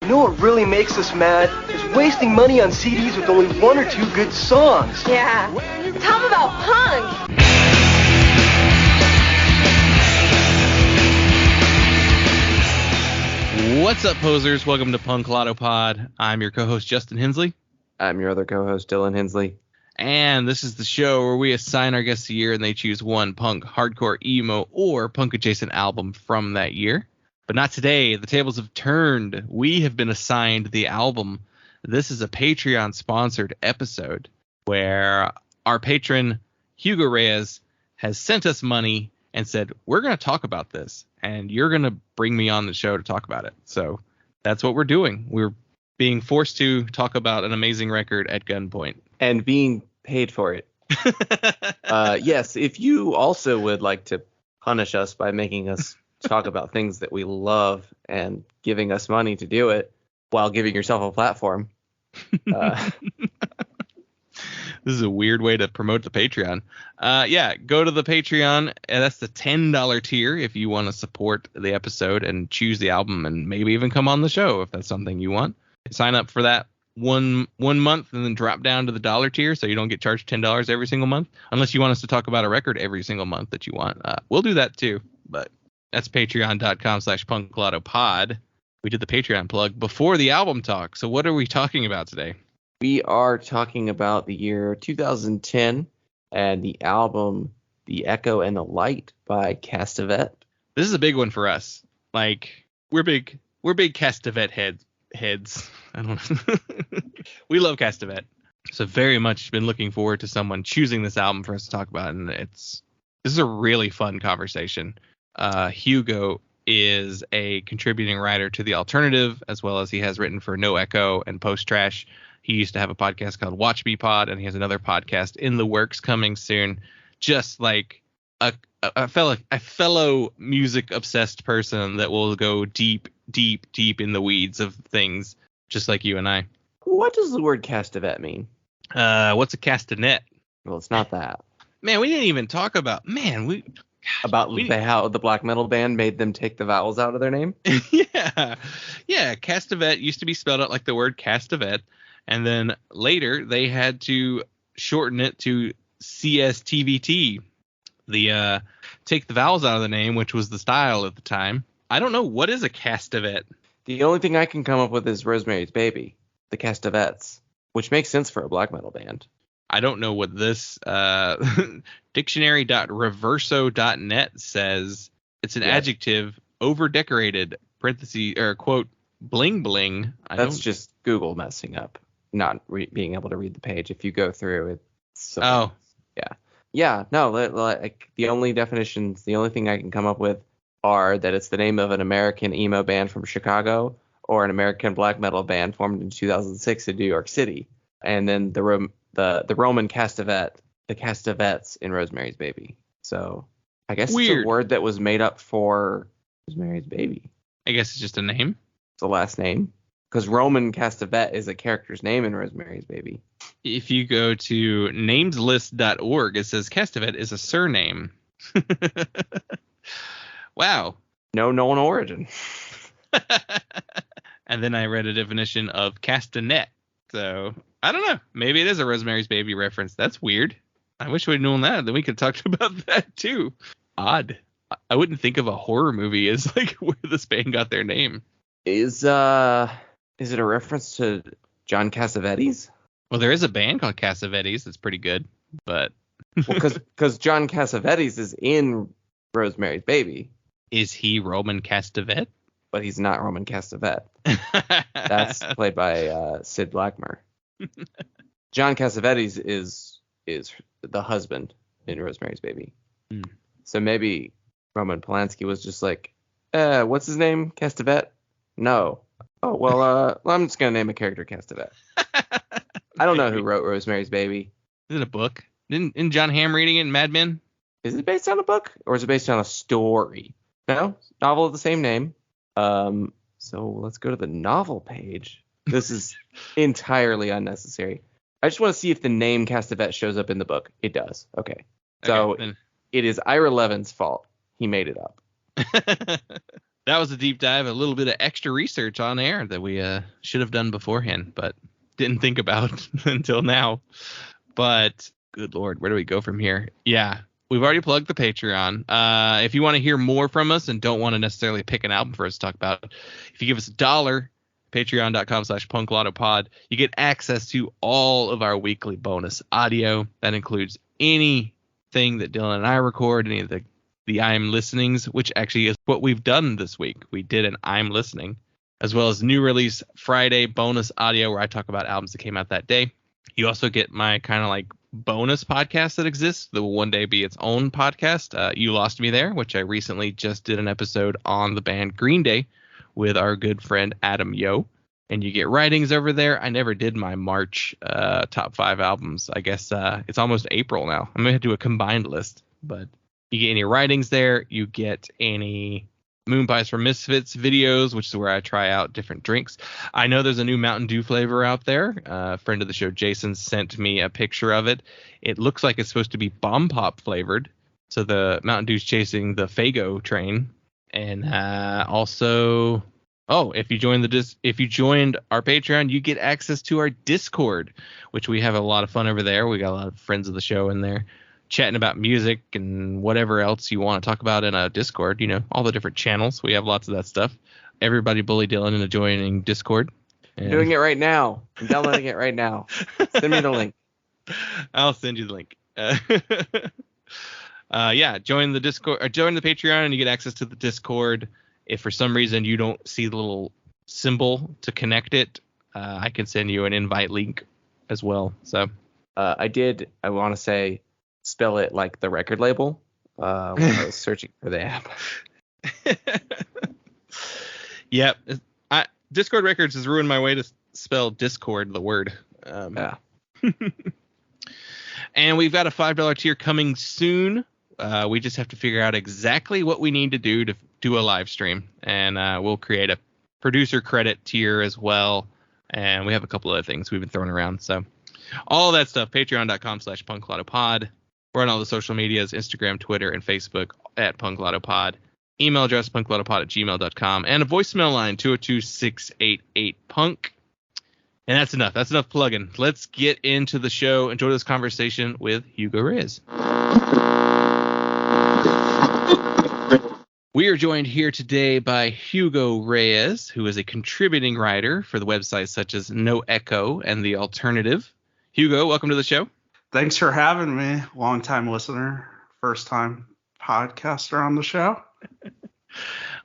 You know what really makes us mad is wasting money on CDs with only one or two good songs. Yeah. Tell them about punk. What's up, posers? Welcome to Punklottopod. I'm your co-host, Justin Hensley. I'm your other co-host, Dylan Hensley. And this is the show where we assign our guests a year and they choose one punk, hardcore, emo, or punk-adjacent album from that year. But not today. The tables have turned. We have been assigned the album. This is a Patreon-sponsored episode where our patron, Hugo Reyes, has sent us money and said, we're going to talk about this, and you're going to bring me on the show to talk about it. So that's what we're doing. We're being forced to talk about an amazing record at gunpoint. And being paid for it. Yes, if you also would like to punish us by making us talk about things that we love and giving us money to do it while giving yourself a platform. This is a weird way to promote the Patreon. Go to the Patreon, and that's the $10 tier if you want to support the episode and choose the album and maybe even come on the show if that's something you want. Sign up for that one month and then drop down to the $1 tier so you don't get charged $10 every single month unless you want us to talk about a record every single month that you want. We'll do that too, but that's patreon.com/punklottopod. We did the Patreon plug before the album talk. So what are we talking about today? We are talking about the year 2010 and the album The Echo and the Light by CSTVT. This is a big one for us. Like, we're big CSTVT heads. I don't know. We love CSTVT. So very much been looking forward to someone choosing this album for us to talk about, and this is a really fun conversation. Hugo is a contributing writer to The Alternative, as well as he has written for No Echo and Post Trash. He used to have a podcast called Watch Me Pod, and he has another podcast in the works coming soon. Just like a fellow music obsessed person that will go deep in the weeds of things, just like you and I. What does the word CSTVT mean? What's a castanet? Well, it's not that. Man, we didn't even talk about how the black metal band made them take the vowels out of their name. Yeah. CSTVT used to be spelled out like the word Castavet, and then later they had to shorten it to CSTVT. The take the vowels out of the name, which was the style at the time. I don't know, what is a CSTVT? The only thing I can come up with is Rosemary's Baby, the CSTVTs, which makes sense for a black metal band. I don't know what this dictionary.reverso.net says. It's an adjective, over-decorated, parentheses, or quote, bling bling. That's just Google messing up, not being able to read the page. If you go through it. Yeah, no, like the only definitions, the only thing I can come up with are that it's the name of an American emo band from Chicago or an American black metal band formed in 2006 in New York City. And then the Roman CSTVT, the CSTVTs in Rosemary's Baby. So I guess It's a word that was made up for Rosemary's Baby. I guess it's just a name. It's a last name. Because Roman CSTVT is a character's name in Rosemary's Baby. If you go to nameslist.org, it says CSTVT is a surname. Wow. No known origin. And then I read a definition of castanet. So I don't know. Maybe it is a Rosemary's Baby reference. That's weird. I wish we'd known that. Then we could talk about that too. Odd. I wouldn't think of a horror movie as like where this band got their name. Is it a reference to John Cassavetes? Well, there is a band called Cassavetes that's pretty good, but because John Cassavetes is in Rosemary's Baby. Is he Roman CSTVT? But he's not Roman CSTVT. That's played by Sid Blackmer. John Cassavetes is the husband in Rosemary's Baby. Mm. So maybe Roman Polanski was just like, what's his name? CSTVT? No. Oh, well, I'm just going to name a character CSTVT. I don't know who wrote Rosemary's Baby. Is it a book? Isn't John Hamm reading it in Mad Men? Is it based on a book or is it based on a story? No, novel of the same name. So let's go to the novel page. This is entirely unnecessary. I just want to see if the name CSTVT shows up in the book. It does. Okay. So it is Ira Levin's fault. He made it up. That was a deep dive, a little bit of extra research on air that we should have done beforehand, but didn't think about until now. But good Lord, where do we go from here? Yeah, we've already plugged the Patreon. If you want to hear more from us and don't want to necessarily pick an album for us to talk about, if you give us $1, patreon.com/punklottopod, you get access to all of our weekly bonus audio. That includes anything that Dylan and I record, any of the I'm listenings, which actually is what we've done this week. We did an I'm listening, as well as new release Friday bonus audio where I talk about albums that came out that day. You also get my kind of like bonus podcast that exists that will one day be its own podcast. You Lost Me There, which I recently just did an episode on the band Green Day with our good friend Adam Yo. And you get writings over there. I never did my March top 5 albums. I guess it's almost April now. I'm going to do a combined list, but you get any writings there. You get any Moon Pies for Misfits videos, which is where I try out different drinks. I know there's a new Mountain Dew flavor out there. A friend of the show, Jason, sent me a picture of it. It looks like it's supposed to be Bomb Pop flavored. So the Mountain Dew's chasing the Faygo train. And also, if you joined our Patreon, you get access to our Discord, which we have a lot of fun over there. We got a lot of friends of the show in there, chatting about music and whatever else you want to talk about in a Discord, all the different channels. We have lots of that stuff. Everybody bully Dylan into joining Discord. I'm doing it right now. I'm downloading it right now. Send me the link. I'll send you the link. Join the Discord or join the Patreon and you get access to the Discord. If for some reason you don't see the little symbol to connect it, I can send you an invite link as well. So I want to say, spell it like the record label when I was searching for the app. Yep. Discord Records has ruined my way to spell Discord, the word. Yeah. And we've got a $5 tier coming soon. We just have to figure out exactly what we need to do a live stream. And we'll create a producer credit tier as well. And we have a couple other things we've been throwing around. So all that stuff, patreon.com/punklottopod. We're on all the social medias, Instagram, Twitter, and Facebook at punklottopod. Email address, punklottopod@gmail.com. And a voicemail line, 202-688-PUNK. And that's enough. That's enough plugging. Let's get into the show. Enjoy this conversation with Hugo Reyes. We are joined here today by Hugo Reyes, who is a contributing writer for the websites such as No Echo and The Alternative. Hugo, welcome to the show. Thanks for having me. Long-time listener, first-time podcaster on the show.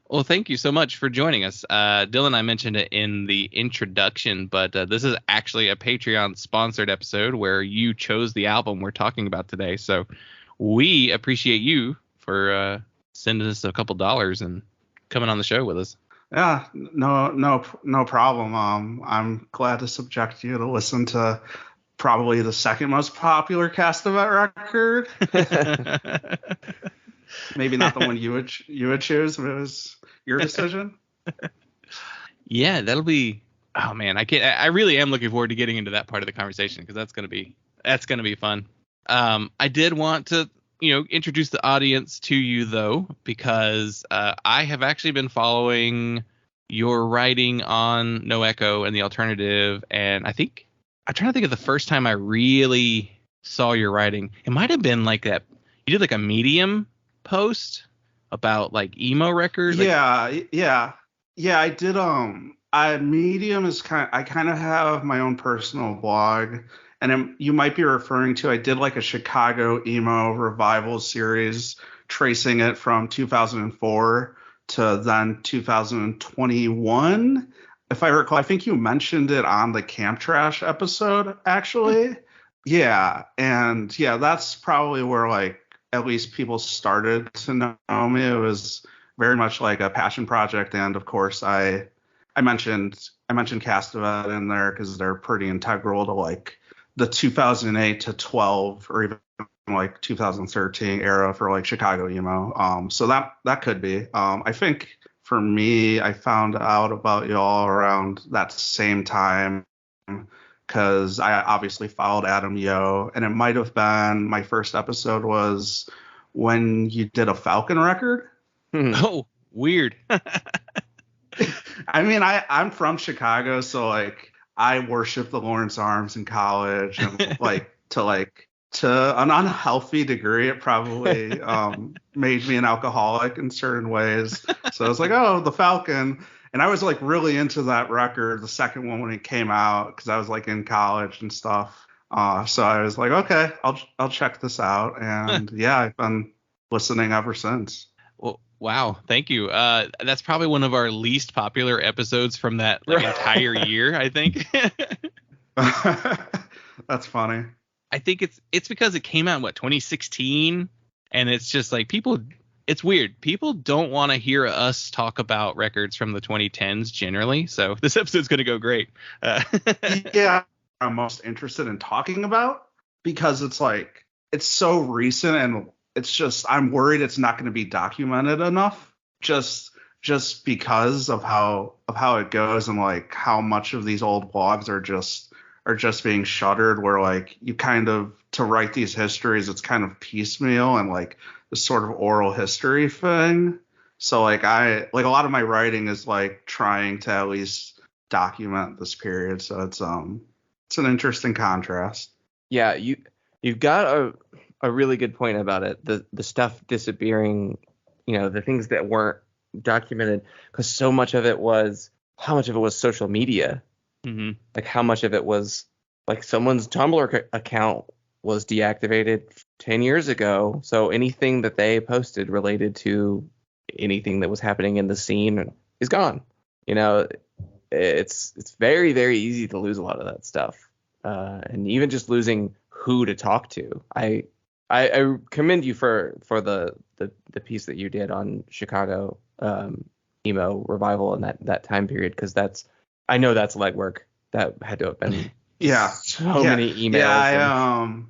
Well, thank you so much for joining us. Dylan, I mentioned it in the introduction, but this is actually a Patreon-sponsored episode where you chose the album we're talking about today. So we appreciate you for sending us a couple dollars and coming on the show with us. Yeah, no problem. I'm glad to subject you to listen to probably the second most popular CSTVT record. Maybe not the one you would choose if it was your decision. Yeah, that'll be. Oh man, I really am looking forward to getting into that part of the conversation because that's gonna be fun. I did want to introduce the audience to you though because I have actually been following your writing on No Echo and The Alternative, and I'm trying to think of the first time I really saw your writing. It might have been like that. You did like a Medium post about like emo records. Yeah, I did. Medium is I kind of have my own personal blog, and you might be referring to. I did like a Chicago emo revival series, tracing it from 2004 to then 2021. If I recall, I think you mentioned it on the Camp Trash episode, actually. Yeah, and yeah, that's probably where like at least people started to know me. It was very much like a passion project, and of course, I mentioned CSTVT in there because they're pretty integral to like the 2008 to 12 or even like 2013 era for like Chicago emo. So that could be. I think for me, I found out about y'all around that same time because I obviously followed Adam Yo, and it might have been my first episode was when you did a Falcon record. Oh, weird. I mean, I'm from Chicago, so like I worship the Lawrence Arms in college, and to an unhealthy degree, it probably made me an alcoholic in certain ways. So I was like, oh, the Falcon. And I was like really into that record, the second one when it came out, because I was like in college and stuff. So I was like, okay, I'll check this out. And yeah, I've been listening ever since. Well, wow, thank you. That's probably one of our least popular episodes from that entire year, I think. That's funny. I think it's because it came out in 2016, and it's just like it's weird. People don't want to hear us talk about records from the 2010s generally, so this episode's going to go great. Yeah, I'm most interested in talking about, because it's like it's so recent, and it's just I'm worried it's not going to be documented enough, just because of how it goes, and like how much of these old blogs are just being shuttered, where like you kind of, to write these histories, it's kind of piecemeal and like this sort of oral history thing. So like a lot of my writing is like trying to at least document this period. So it's an interesting contrast. Yeah, you've got a really good point about it. The stuff disappearing, the things that weren't documented, because so much of it was, how much of it was social media? Mm-hmm. Like how much of it was like someone's Tumblr account was deactivated 10 years ago. So anything that they posted related to anything that was happening in the scene is gone. It's very, very easy to lose a lot of that stuff. And even just losing who to talk to. I commend you for the piece that you did on Chicago emo revival in that time period, because I know that's legwork. That had to have been many emails.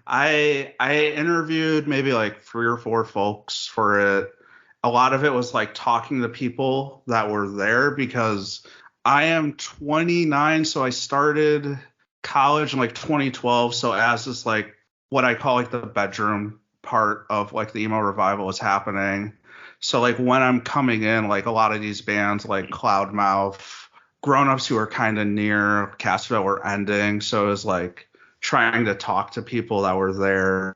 I interviewed maybe like 3 or 4 folks for it. A lot of it was like talking to people that were there, because I am 29, so I started college in like 2012. So as this like what I call like the bedroom part of like the emo revival is happening. So like when I'm coming in, like a lot of these bands like Cloudmouth, Grown-Ups who are kind of near Cassville were ending. So it was like trying to talk to people that were there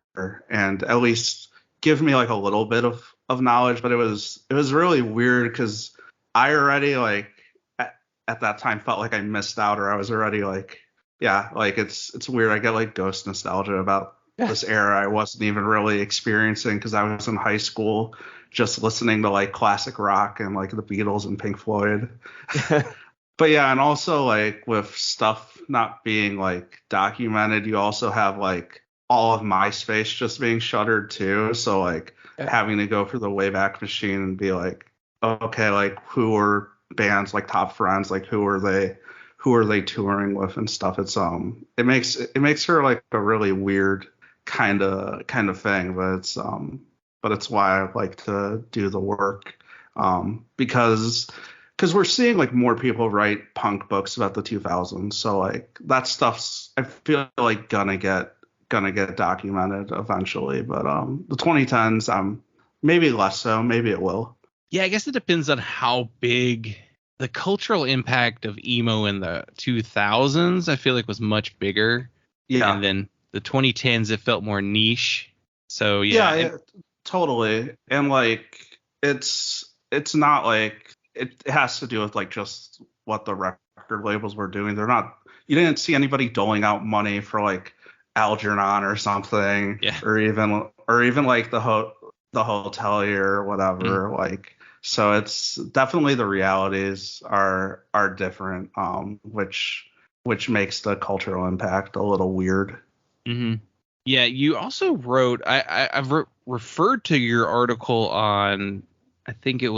and at least give me like a little bit of knowledge. But it was really weird, because I already like at that time felt like I missed out, or I was already like, yeah, like it's weird. I get like ghost nostalgia about this era I wasn't even really experiencing, because I was in high school just listening to like classic rock and like the Beatles and Pink Floyd. But yeah, and also like with stuff not being like documented, you also have like all of MySpace just being shuttered too. So like having to go through the Wayback Machine and be like, okay, like who are bands like Top Friends, like who are they touring with and stuff. It's it makes her like a really weird kind of thing, but it's why I like to do the work, because we're seeing like more people write punk books about the 2000s. So like that stuff's, I feel like gonna get documented eventually. But the 2010s, maybe less so. Maybe it will. Yeah, I guess it depends on how big the cultural impact of emo in the 2000s. I feel like was much bigger. Yeah. And then the 2010s, it felt more niche. So yeah, totally. And like it's not like it has to do with like just what the record labels were doing. You didn't see anybody doling out money for like Algernon or something, or even like the hotelier or whatever. Like, so it's definitely, the realities are different, which makes the cultural impact a little weird. Mm-hmm. Yeah, you also wrote, I've referred to your article on, I think I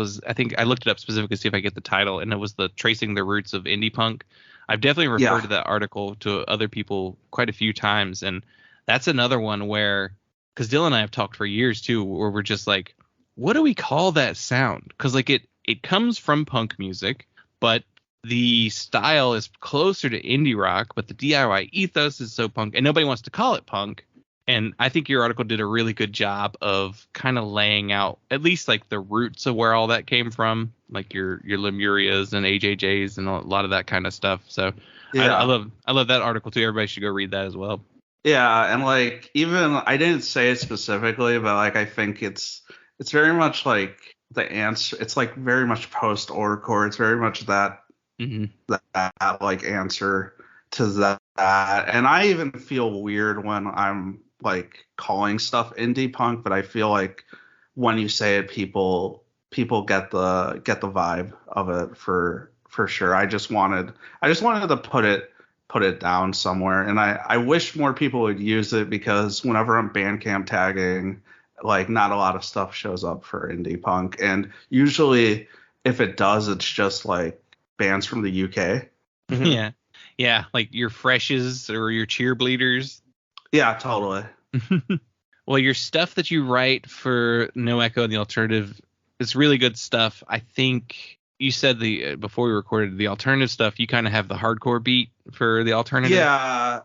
looked it up specifically to see if I get the title, and it was the Tracing the Roots of Indie Punk. I've definitely referred to that article to other people quite a few times, and that's another one where, because Dylan and I have talked for years too, where we're just like, what do we call that sound? Because like it comes from punk music, but the style is closer to indie rock, but the DIY ethos is so punk, and nobody wants to call it punk. And I think your article did a really good job of kind of laying out at least like the roots of where all that came from, like your Lemurias and AJJs and a lot of that kind of stuff. So Yeah. I love that article too. Everybody should go read that as well. Yeah, and like even I didn't say it specifically, but like I think it's very much like the answer. It's like very much post Orcore. It's very much that that like answer to that. And I even feel weird when I'm like calling stuff indie punk, but I feel like when you say it, people get the vibe of it for sure. I just wanted to put it down somewhere, and I wish more people would use it, because whenever I'm Bandcamp tagging, like not a lot of stuff shows up for indie punk, and usually if it does, it's just like bands from the UK. Yeah, like your Freshes or your Cheerbleeders. Yeah, totally. Well, your stuff that you write for No Echo and the Alternative, it's really good stuff. I think you said before we recorded the alternative stuff, you kind of have the hardcore beat for the alternative. Yeah.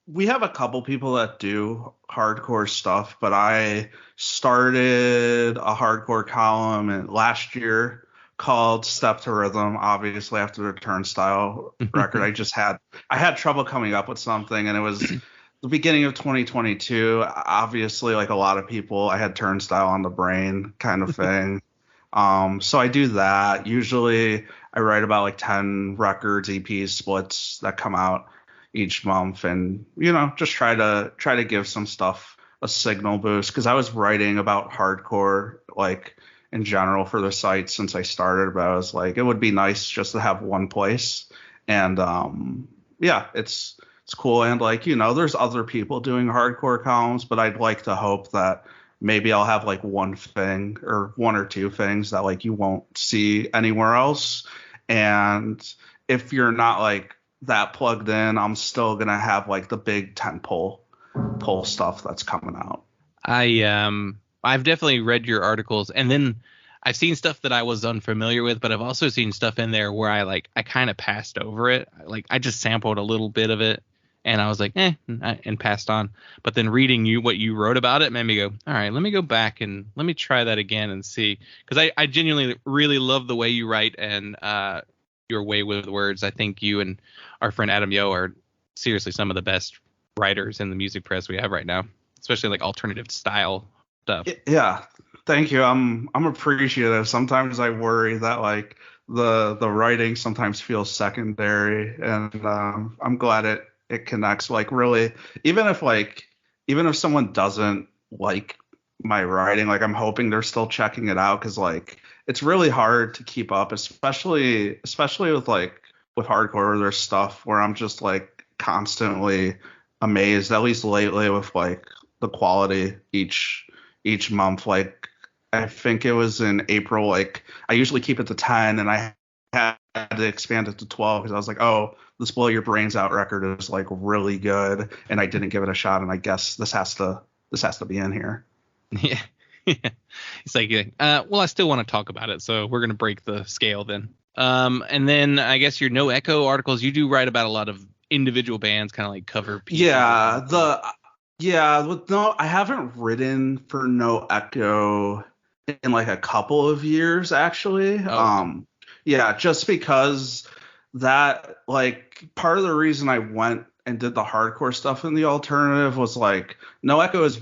We have a couple people that do hardcore stuff, but I started a hardcore column last year called Step to Rhythm, obviously after the Turnstile record. I had trouble coming up with something, and it was the beginning of 2022. Obviously, like a lot of people, I had Turnstile on the brain kind of thing. So I do that. Usually I write about like 10 records, EPs, splits that come out each month, and just try to give some stuff a signal boost, because I was writing about hardcore like in general for the site since I started, but I was like, it would be nice just to have one place. And yeah, it's cool. And like, there's other people doing hardcore columns, but I'd like to hope that maybe I'll have like one thing or one or two things that like you won't see anywhere else. And if you're not like that plugged in, I'm still gonna have like the big tentpole stuff that's coming out. I've definitely read your articles, and then I've seen stuff that I was unfamiliar with, but I've also seen stuff in there where I kind of passed over it. Like I just sampled a little bit of it, and I was like, and passed on. But then reading what you wrote about it made me go, all right, let me go back and let me try that again and see. Because I genuinely really love the way you write and your way with words. I think you and our friend Adam Yo are seriously some of the best writers in the music press we have right now, especially like alternative style stuff. Yeah, thank you. I'm appreciative. Sometimes I worry that like the writing sometimes feels secondary, and I'm glad it connects. Like really, even if someone doesn't like my writing, like I'm hoping they're still checking it out, because like it's really hard to keep up, especially with hardcore. There's stuff where I'm just like constantly amazed, at least lately, with like the quality each month. Like I think it was in April, like I usually keep it to 10, and I had to expand it to 12 because I was like, oh, this Blow Your Brains Out record is like really good, and I didn't give it a shot, and I guess this has to be in here. Yeah. It's like, well, I still want to talk about it, so we're gonna break the scale then. And then I guess your No Echo articles, you do write about a lot of individual bands, kind of like cover pieces. No, I haven't written for No Echo in like a couple of years, actually. Yeah, just because that, like, part of the reason I went and did the hardcore stuff in the alternative was like No Echo is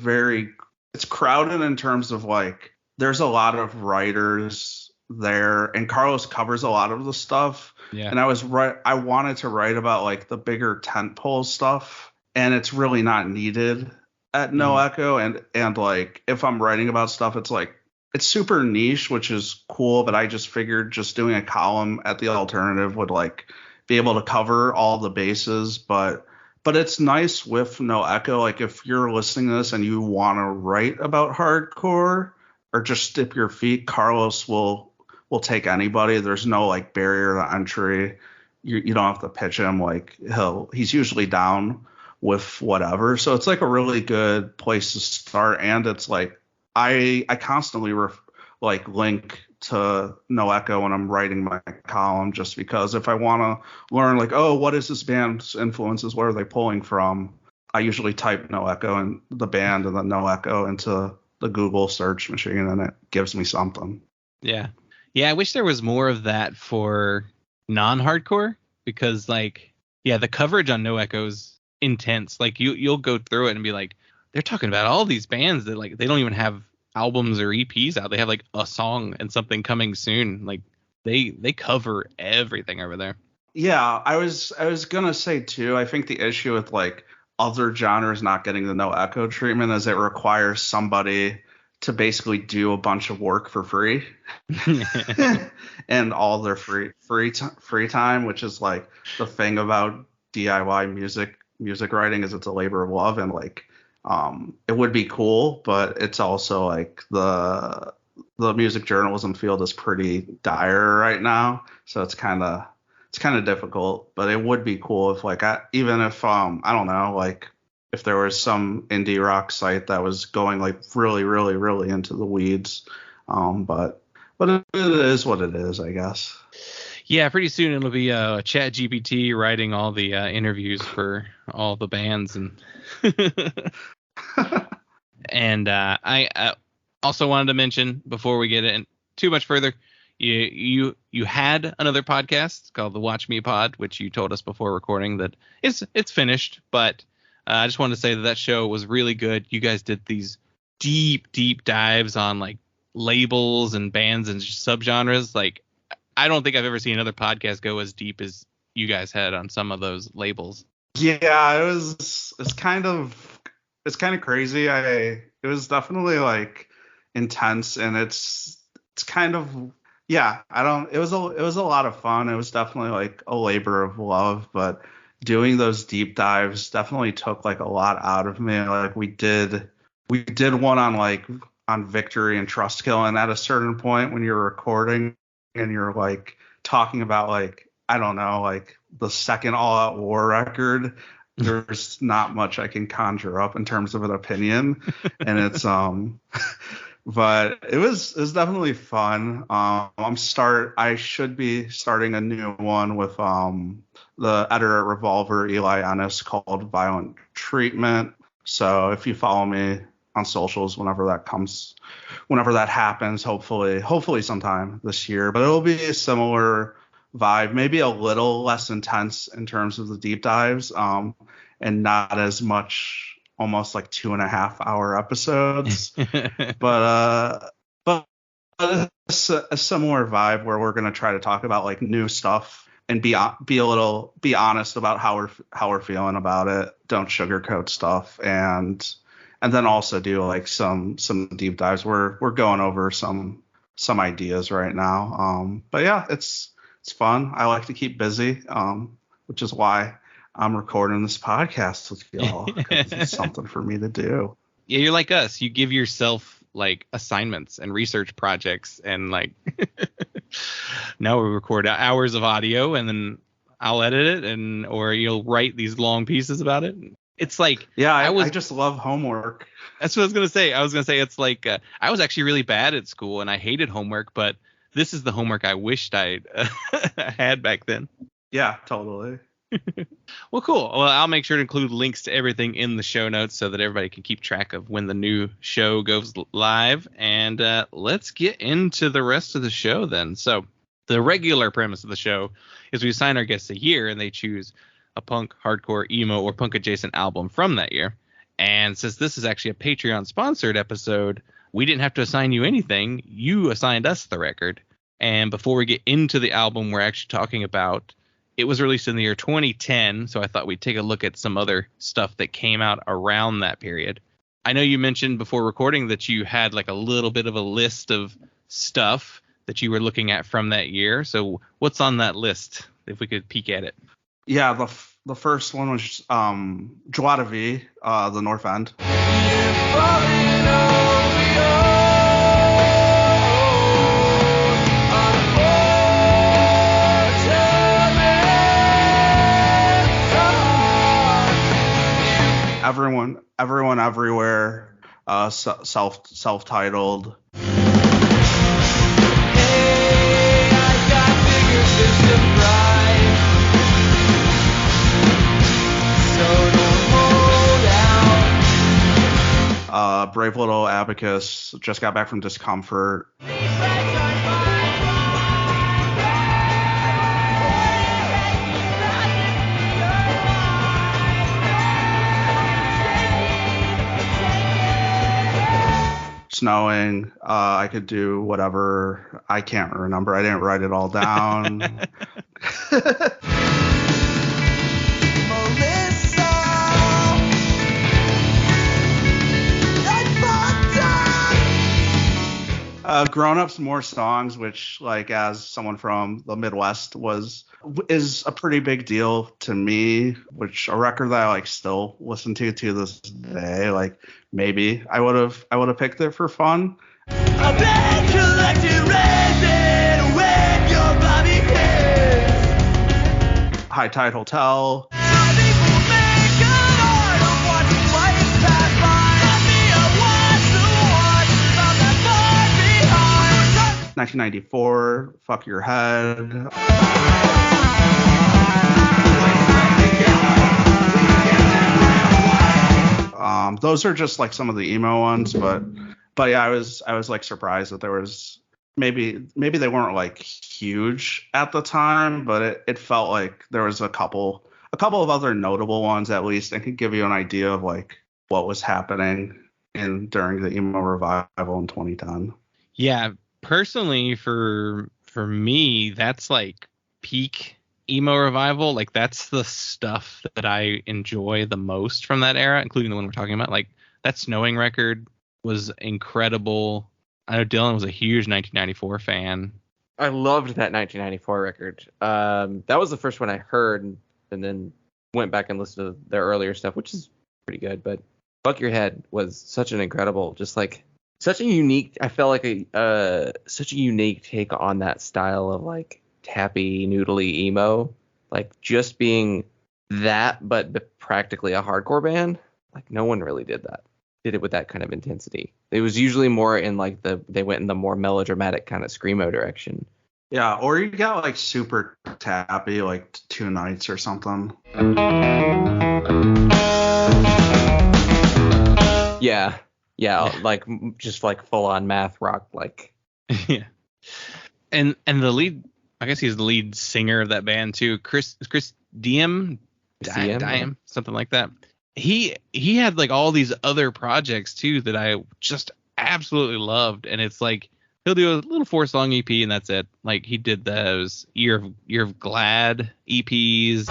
it's crowded in terms of like there's a lot of writers there, and Carlos covers a lot of the stuff. Yeah. And I wanted to write about like the bigger tentpole stuff, and it's really not needed at No Echo. And like if I'm writing about stuff, it's like it's super niche, which is cool, but I just figured just doing a column at the alternative would like be able to cover all the bases. But it's nice with No Echo, like if you're listening to this and you want to write about hardcore or just dip your feet, Carlos will take anybody. There's no like barrier to entry. You don't have to pitch him. Like he's usually down with whatever. So it's like a really good place to start. And it's like I constantly link to No Echo when I'm writing my column, just because if I want to learn like, oh, what is this band's influences? What are they pulling from? I usually type No Echo and the band and then No Echo into the Google search machine, and it gives me something. Yeah. Yeah, I wish there was more of that for non-hardcore, because like, yeah, the coverage on No Echo is intense. Like you'll go through it and be like, they're talking about all these bands that like they don't even have albums or EPs out. They have like a song and something coming soon. Like they cover everything over there. Yeah, I was gonna say too, I think the issue with like other genres not getting the No Echo treatment is it requires somebody to basically do a bunch of work for free and all their free time, which is like the thing about DIY music writing is it's a labor of love, and like it would be cool, but it's also like the music journalism field is pretty dire right now, so it's kind of difficult. But it would be cool if like even if I don't know, like if there was some indie rock site that was going like really really really into the weeds, but it is what it is, I guess. Yeah, pretty soon it'll be Chat GPT writing all the interviews for all the bands, and and I also wanted to mention before we get in too much further, you had another podcast called the Watch Me Pod, which you told us before recording that it's finished, but I just wanted to say that show was really good. You guys did these deep dives on like labels and bands and subgenres. Like I don't think I've ever seen another podcast go as deep as you guys had on some of those labels. Yeah, it's kind of crazy. It was definitely like intense, and it's kind of, yeah, it was a lot of fun. It was definitely like a labor of love, but doing those deep dives definitely took like a lot out of me. Like we did one on Victory and Trustkill, and at a certain point when you're recording and you're like talking about like, I don't know, like the second All Out War record, there's not much I can conjure up in terms of an opinion. And it's but it was definitely fun. I should be starting a new one with the editor at Revolver, Eli Ennis, called Violent Treatment. So if you follow me on socials, whenever that happens, hopefully sometime this year, but it'll be a similar vibe, maybe a little less intense in terms of the deep dives, and not as much, almost like 2.5 hour episodes, but a similar vibe where we're going to try to talk about like new stuff and be honest about how we're feeling about it. Don't sugarcoat stuff, and then also do like some deep dives. We're going over some ideas right now. But yeah, it's fun. I like to keep busy, which is why I'm recording this podcast with y'all, because it's something for me to do. Yeah, you're like us. You give yourself like assignments and research projects, and like now we record hours of audio, and then I'll edit it, or you'll write these long pieces about it. It's like, yeah, I just love homework. That's what I was gonna say. It's like I was actually really bad at school and I hated homework, but this is the homework I wished I had back then. Yeah, totally. Well, cool. Well, I'll make sure to include links to everything in the show notes so that everybody can keep track of when the new show goes live. And let's get into the rest of the show then. So the regular premise of the show is we assign our guests a year and they choose a punk, hardcore, emo, or punk adjacent album from that year. And since this is actually a Patreon sponsored episode, we didn't have to assign you anything. You assigned us the record. And before we get into the album we're actually talking about, it was released in the year 2010, so I thought we'd take a look at some other stuff that came out around that period. I know you mentioned before recording that you had like a little bit of a list of stuff that you were looking at from that year. So what's on that list, if we could peek at it? Yeah, the first one was Joie de Vie, the North End. Everyone Everywhere, self-titled. Brave Little Abacus, Just Got Back from Discomfort. Snowing. I could do whatever. I can't remember. I didn't write it all down. Grown Ups More Songs, which, like, as someone from the Midwest is a pretty big deal to me, which a record that I like still listen to this day. Like, maybe I would have picked it for fun. I've been collecting resin when your body hits. High Tide Hotel. 1994, Fuck Your Head. Those are just like some of the emo ones, but yeah, I was like surprised that there was maybe they weren't like huge at the time, but it felt like there was a couple of other notable ones at least. I could give you an idea of like what was happening during the emo revival in 2010. Yeah. Personally, for me, that's like peak emo revival. Like, that's the stuff that I enjoy the most from that era, including the one we're talking about. Like, that Snowing record was incredible. I know Dylan was a huge 1994 fan. I loved that 1994 record. That was the first one I heard, and then went back and listened to their earlier stuff, which is pretty good. But Fuck Your Head was such an incredible, just like, such a unique, I felt like such a unique take on that style of like tappy, noodly emo, like just being that, but practically a hardcore band. Like, no one really did it with that kind of intensity. It was usually more in like they went in the more melodramatic kind of screamo direction. Yeah, or you got like super tappy, like Two Nights or something. Yeah. Yeah, like just like full on math rock, like. Yeah. And the lead, I guess he's the lead singer of that band too. Chris Diem, something like that. He had like all these other projects too that I just absolutely loved, and it's like he'll do a little 4-song EP and that's it. Like, he did those Year of Glad EPs.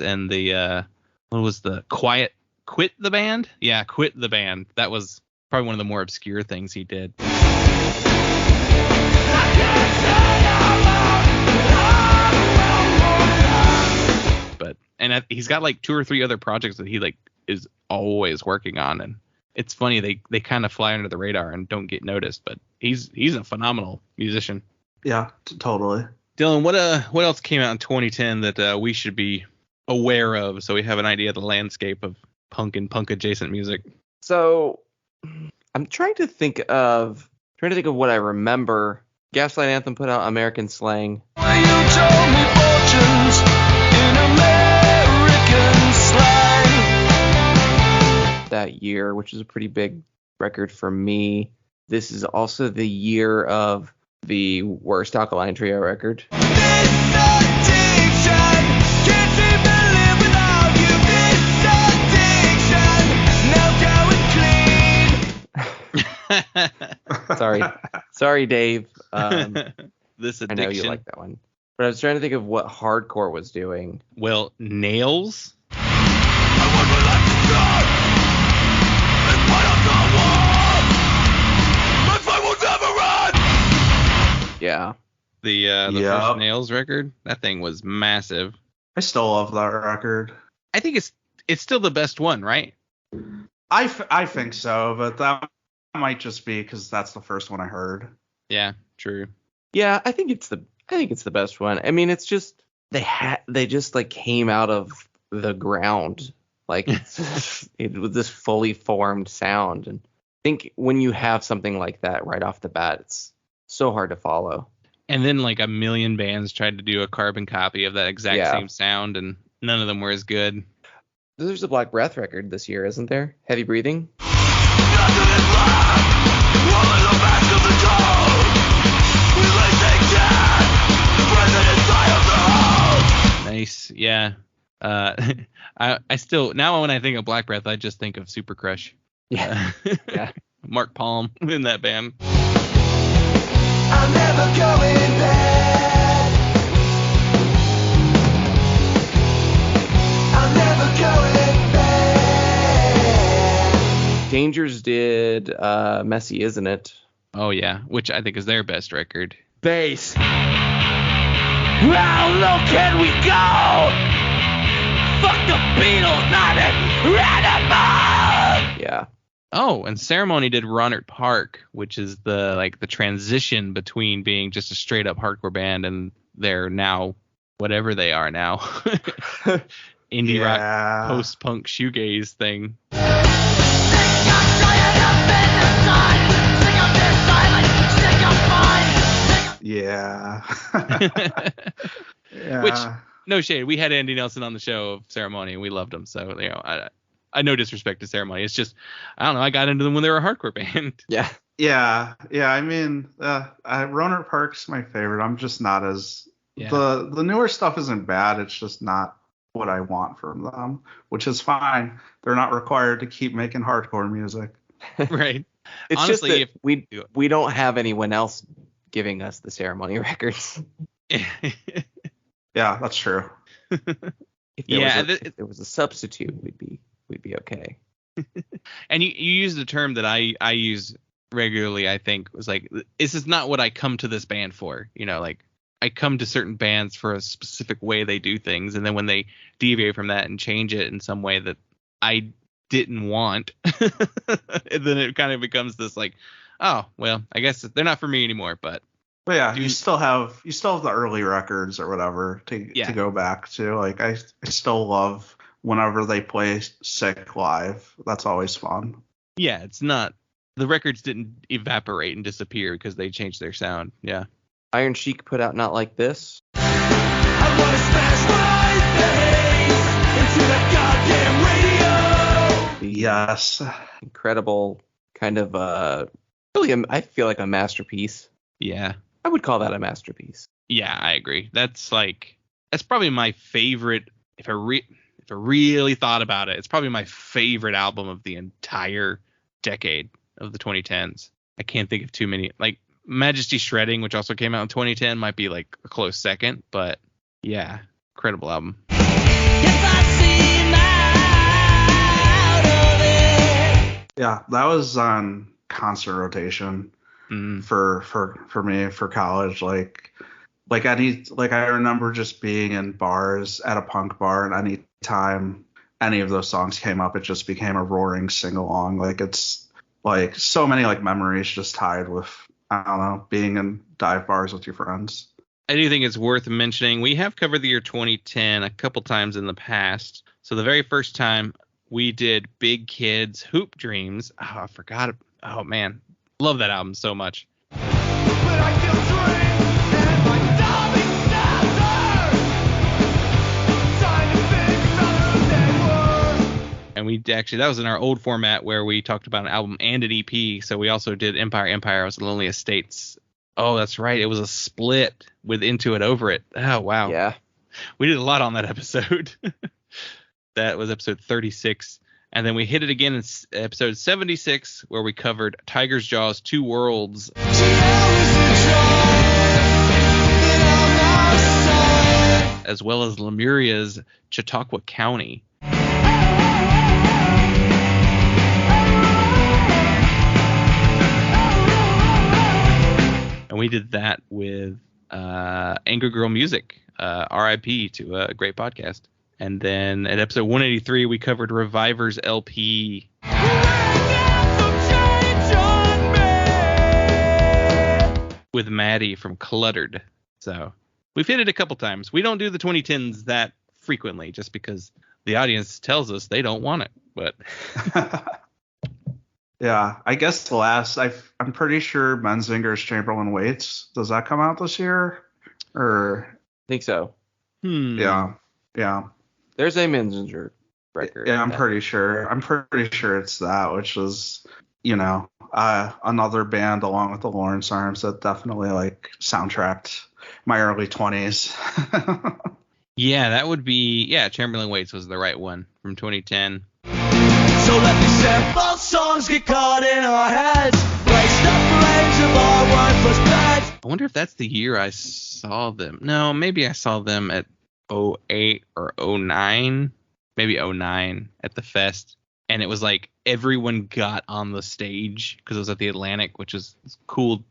And the what was the Quit the Band? Yeah, Quit the Band. That was probably one of the more obscure things he did. But he's got like 2 or 3 other projects that he like is always working on, and it's funny they kind of fly under the radar and don't get noticed, but he's a phenomenal musician. Yeah, totally. Dylan, what else came out in 2010 that we should be aware of, so we have an idea of the landscape of punk and punk adjacent music? So I'm trying to think of what I remember. Gaslight Anthem put out American Slang. You told me fortunes in American slang that year, which is a pretty big record for me. This is also the year of the Worst Alkaline Trio record. Sorry, Dave. This addiction. I know you like that one, but I was trying to think of what hardcore was doing. Well, Nails. Yeah. The first Nails record. That thing was massive. I still love that record. I think it's still the best one, right? I think so, but that might just be because that's the first one I heard. Yeah, true. Yeah, I think it's the best one. I mean, it's just they just like came out of the ground, like it was this fully formed sound, and I think when you have something like that right off the bat, it's so hard to follow. And then like a million bands tried to do a carbon copy of that exact same sound, and none of them were as good. There's a Black Breath record this year, isn't there? Heavy Breathing? Nice, yeah. I still, now when I think of Black Breath, I just think of Super Crush. Yeah. Yeah. Mark Palm in that band. I'm never going back. I'm never going back. Dangers did Messy, Isn't It? Oh yeah, which I think is their best record. Bass. How low can we go? Fuck the Beatles, not an animal. Yeah. Oh, and Ceremony did Ronert Park, which is the transition between being just a straight up hardcore band and they're now whatever they are now. Indie rock, post-punk shoegaze thing. Yeah. Yeah. Which, no shade, we had Andy Nelson on the show of Ceremony and we loved him. So, I no disrespect to Ceremony. It's just, I don't know, I got into them when they were a hardcore band. Yeah. Yeah. I mean, Ronert Park's my favorite. I'm just not as the newer stuff isn't bad. It's just not what I want from them, which is fine. They're not required to keep making hardcore music. Right. It's honestly, just that we don't have anyone else giving us the Ceremony records. Yeah, that's true. If there was a substitute, we'd be okay. And you use the term that I use regularly, I think, was like, this is not what I come to this band for. Like I come to certain bands for a specific way they do things. And then when they deviate from that and change it in some way that I didn't want, then it kind of becomes this like, oh, well, I guess they're not for me anymore. But yeah, you still have the early records or whatever to go back to. Like I still love whenever they play Sick live. That's always fun. Yeah, it's not, the records didn't evaporate and disappear because they changed their sound. Yeah. Iron Sheik put out Not Like This. I wanna smash my face into the goddamn radio. Yes. Incredible kind of really I feel like a masterpiece. Yeah. I would call that a masterpiece. Yeah, I agree. That's probably my favorite. If I really thought about it, it's probably my favorite album of the entire decade of the 2010s. I can't think of too many. Like Majesty Shredding, which also came out in 2010, might be like a close second. But yeah, incredible album. Yeah, that was on constant rotation. For me for college, like I remember just being in bars at a punk bar, and any time any of those songs came up, it just became a roaring sing along. Like it's like so many like memories just tied with, I don't know, being in dive bars with your friends. I do think it's worth mentioning we have covered the year 2010 a couple times in the past. So the very first time we did Big Kids Hoop Dreams. Oh, I forgot. Oh man. Love that album so much. And we actually, that was in our old format where we talked about an album and an EP. So we also did Empire was the Loneliest States. Oh, that's right. It was a split with Into It Over It. Oh, wow. Yeah. We did a lot on that episode. That was episode 36. And then we hit it again in episode 76, where we covered Tiger's Jaw's Two Worlds. As well as Lemuria's Chautauqua County. And we did that with Angry Girl Music, RIP to a great podcast. And then at episode 183, we covered Reviver's LP. With Maddie from Cluttered. So we've hit it a couple times. We don't do the 2010s that frequently just because the audience tells us they don't want it. But Yeah, I guess the last I'm pretty sure Menzinger's Chamberlain Waits. Does that come out this year? Or I think so. yeah. There's a Menzinger record. Yeah, I'm pretty sure. I'm pretty sure it's that, which is, another band along with the Lawrence Arms that definitely like soundtracked my early 20s. Yeah, that would be Chamberlain Waits was the right one from 2010. So let these simple songs get caught in our heads. Waste the flames of our worthless beds. I wonder if that's the year I saw them. No, maybe I saw them at 08 or 09. Maybe 09 at the fest. And it was like everyone got on the stage because it was at the Atlantic, which is a cool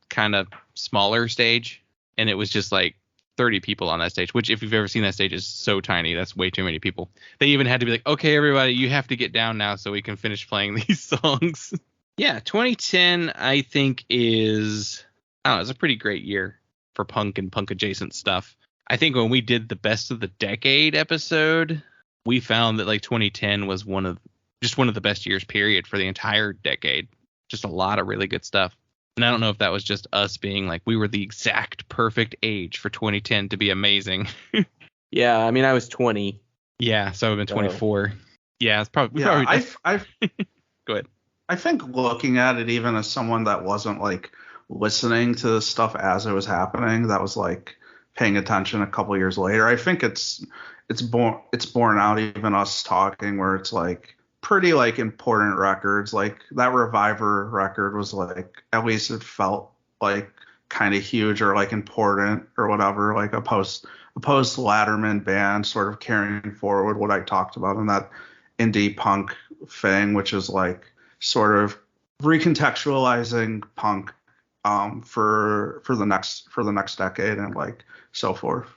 kind of smaller stage. And it was just like 30 people on that stage, which if you've ever seen that stage is so tiny. That's way too many people. They even had to be like, okay, everybody, you have to get down now so we can finish playing these songs. Yeah, 2010, I think it's a pretty great year for punk and punk adjacent stuff. I think when we did the best of the decade episode, we found that like 2010 was one of the best years period for the entire decade. Just a lot of really good stuff. And I don't know if that was just us being like, we were the exact perfect age for 2010 to be amazing. Yeah, I mean, I was 20. Yeah, so I've been 24. Yeah, it's probably. Yeah, Go ahead. I think looking at it, even as someone that wasn't like listening to this stuff as it was happening, that was like paying attention a couple years later. I think it's borne out even us talking where it's like pretty like important records. Like that Reviver record was like, at least it felt like kind of huge or like important or whatever, like a post Latterman band sort of carrying forward what I talked about in that indie punk thing, which is like sort of recontextualizing punk for the next decade and like so forth.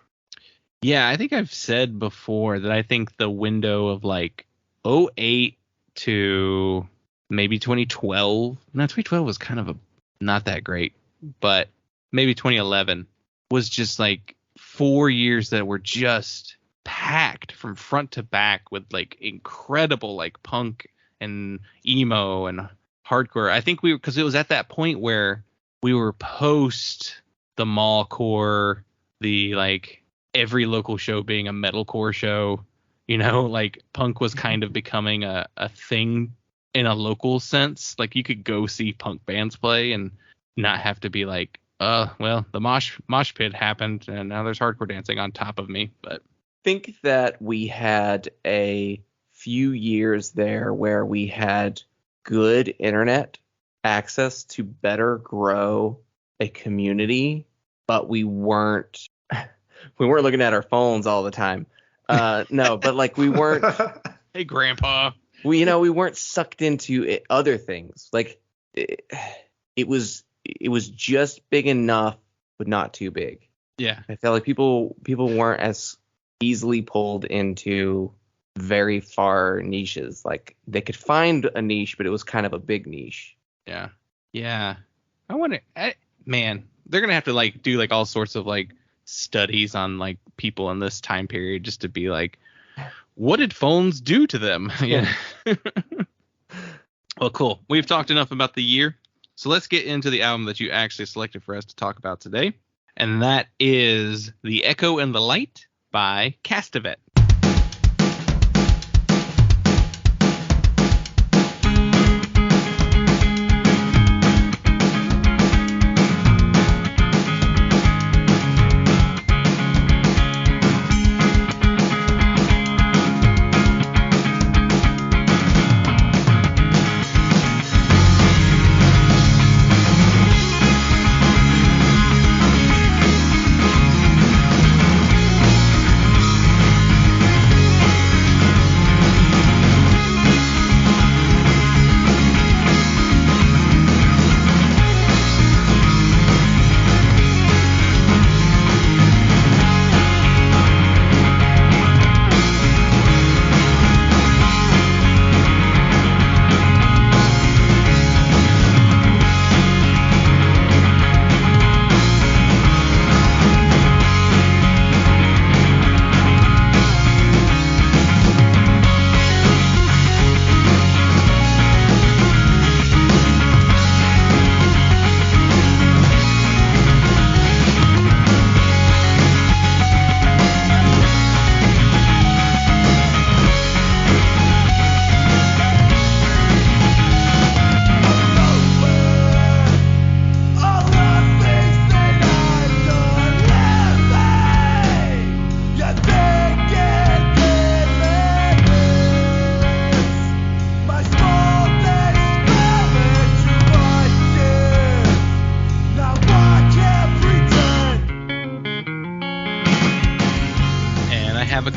Yeah, I think I've said before that I think the window of like 08 to maybe 2012. No, 2012 was kind of not that great, but maybe 2011 was just like 4 years that were just packed from front to back with like incredible like punk and emo and hardcore. I think because it was at that point where we were post the mallcore, the like every local show being a metalcore show, like punk was kind of becoming a thing in a local sense. Like you could go see punk bands play and not have to be like, well, the mosh pit happened and now there's hardcore dancing on top of me. But I think that we had a few years there where we had good internet access to better grow a community, but we weren't looking at our phones all the time. No, but like we weren't. Hey, Grandpa. We weren't sucked into other things. Like it was just big enough, but not too big. Yeah, I felt like people weren't as easily pulled into very far niches. Like they could find a niche, but it was kind of a big niche. Yeah. I wonder, man, they're gonna have to like do like all sorts of like studies on like people in this time period just to be like, what did phones do to them? Yeah. Well, cool. We've talked enough about the year, so let's get into the album that you actually selected for us to talk about today, and that is The Echo and the Light by Castavet.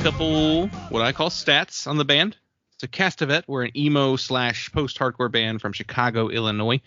couple what I call stats on the band. So CSTVT were an emo / post-hardcore band from Chicago, Illinois,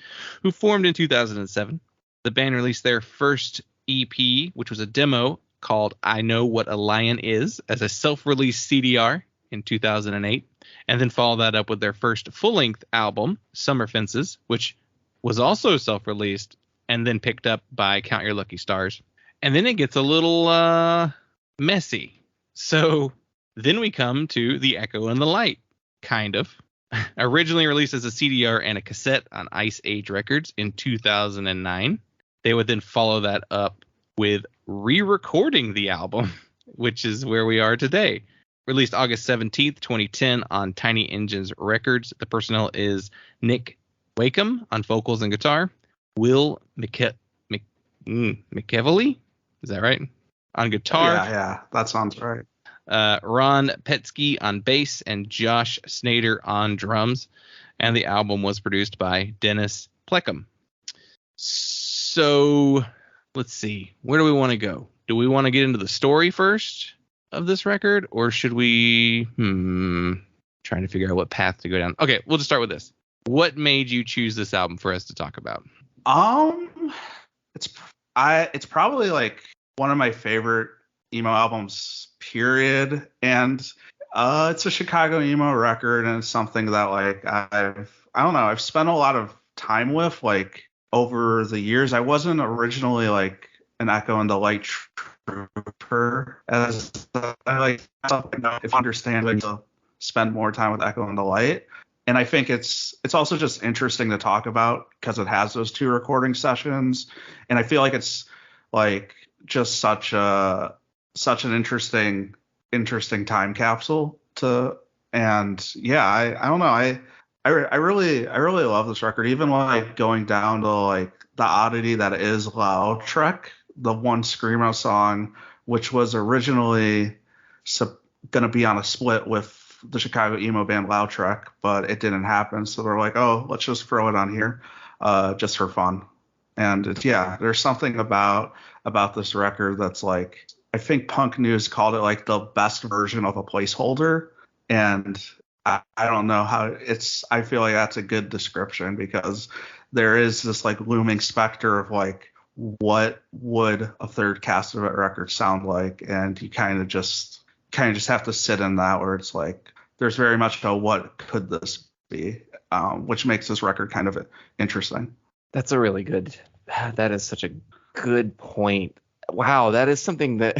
who formed in 2007. The band released their first EP, which was a demo called I Know What a Lion Is, as a self-released CDR in 2008, and then followed that up with their first full-length album, Summer Fences, which was also self-released and then picked up by Count Your Lucky Stars. And then it gets a little messy. So then we come to The Echo and the Light, kind of. Originally released as a CDR and a cassette on Ice Age Records in 2009. They would then follow that up with re-recording the album, which is where we are today. Released August 17th, 2010 on Tiny Engines Records. The personnel is Nick Wakeham on vocals and guitar, Will McEvely, is that right? On guitar. Yeah, that sounds right. Ron Petsky on bass and Josh Snader on drums. And the album was produced by Dennis Pleckham. So let's see. Where do we want to go? Do we want to get into the story first of this record, or should we trying to figure out what path to go down? Okay, we'll just start with this. What made you choose this album for us to talk about? It's probably like one of my favorite emo albums, period. And it's a Chicago emo record, and it's something that like I've spent a lot of time with like over the years. I wasn't originally like an Echo and the Light trooper, as I like if understanding to spend more time with Echo and the Light. And I think it's also just interesting to talk about because it has those two recording sessions, and I feel like it's like just such an interesting time capsule to. And yeah, I don't know, I really love this record, even like going down to like the oddity that is Lautrec, the one screamo song, which was originally going to be on a split with the Chicago emo band Lautrec, but it didn't happen. So they're like, oh, let's just throw it on here just for fun. And there's something about this record that's like, I think Punk News called it like the best version of a placeholder. And I don't know how I feel like that's a good description, because there is this like looming specter of like, what would a third CSTVT record sound like? And you kind of just have to sit in that, where it's like there's very much a what could this be, which makes this record kind of interesting. That is such a good point. Wow, that is something that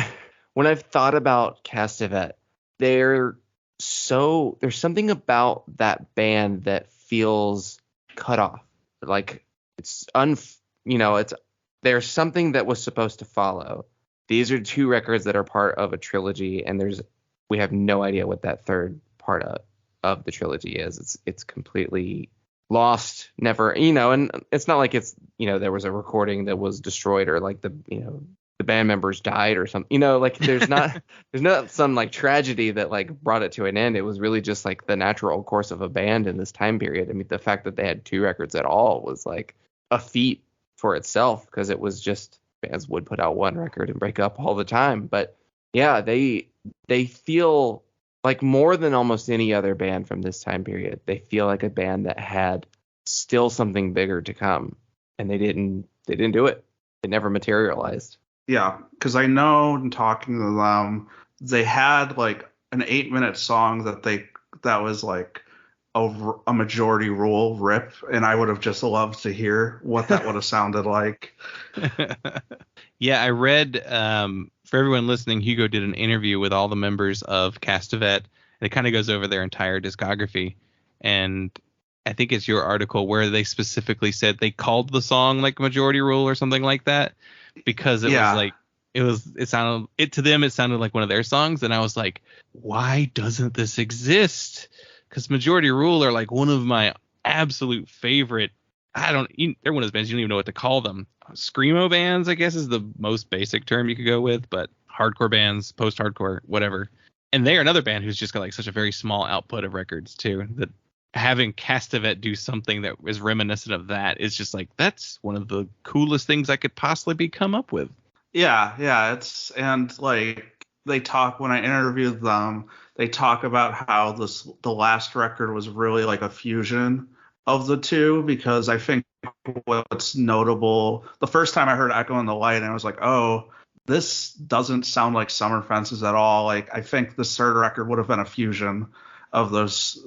when I've thought about CSTVT, there's something about that band that feels cut off. Like there's something that was supposed to follow. These are two records that are part of a trilogy, and we have no idea what that third part of the trilogy is. It's completely lost, never, and it's not like it's, there was a recording that was destroyed, or like the band members died or something, like there's not some like tragedy that like brought it to an end. It was really just like the natural course of a band in this time period. I mean, the fact that they had two records at all was like a feat for itself, because it was just, bands would put out one record and break up all the time. But yeah, they feel like more than almost any other band from this time period. They feel like a band that had still something bigger to come, and they didn't do it. It never materialized. Yeah, because I know in talking to them, they had like an 8-minute song that was like a Majority Rule rip, and I would have just loved to hear what that would have sounded like. Yeah, I read, for everyone listening, Hugo did an interview with all the members of CSTVT, and it kind of goes over their entire discography. And I think it's your article where they specifically said they called the song like Majority Rule or something like that, because it was like, to them it sounded like one of their songs. And I was like, why doesn't this exist? Because Majority Rule are like one of my absolute favorite. They're one of those bands you don't even know what to call them. Screamo bands, I guess, is the most basic term you could go with, but hardcore bands, post-hardcore, whatever. And they're another band who's just got like such a very small output of records too, that having CSTVT do something that is reminiscent of that is just like, that's one of the coolest things I could possibly come up with. Yeah, it's, and like when I interviewed them, they talk about how the last record was really like a fusion of the two, because I think what's notable, the first time I heard Echo in the Light, I was like, oh, this doesn't sound like Summer Fences at all. Like, I think the third record would have been a fusion of those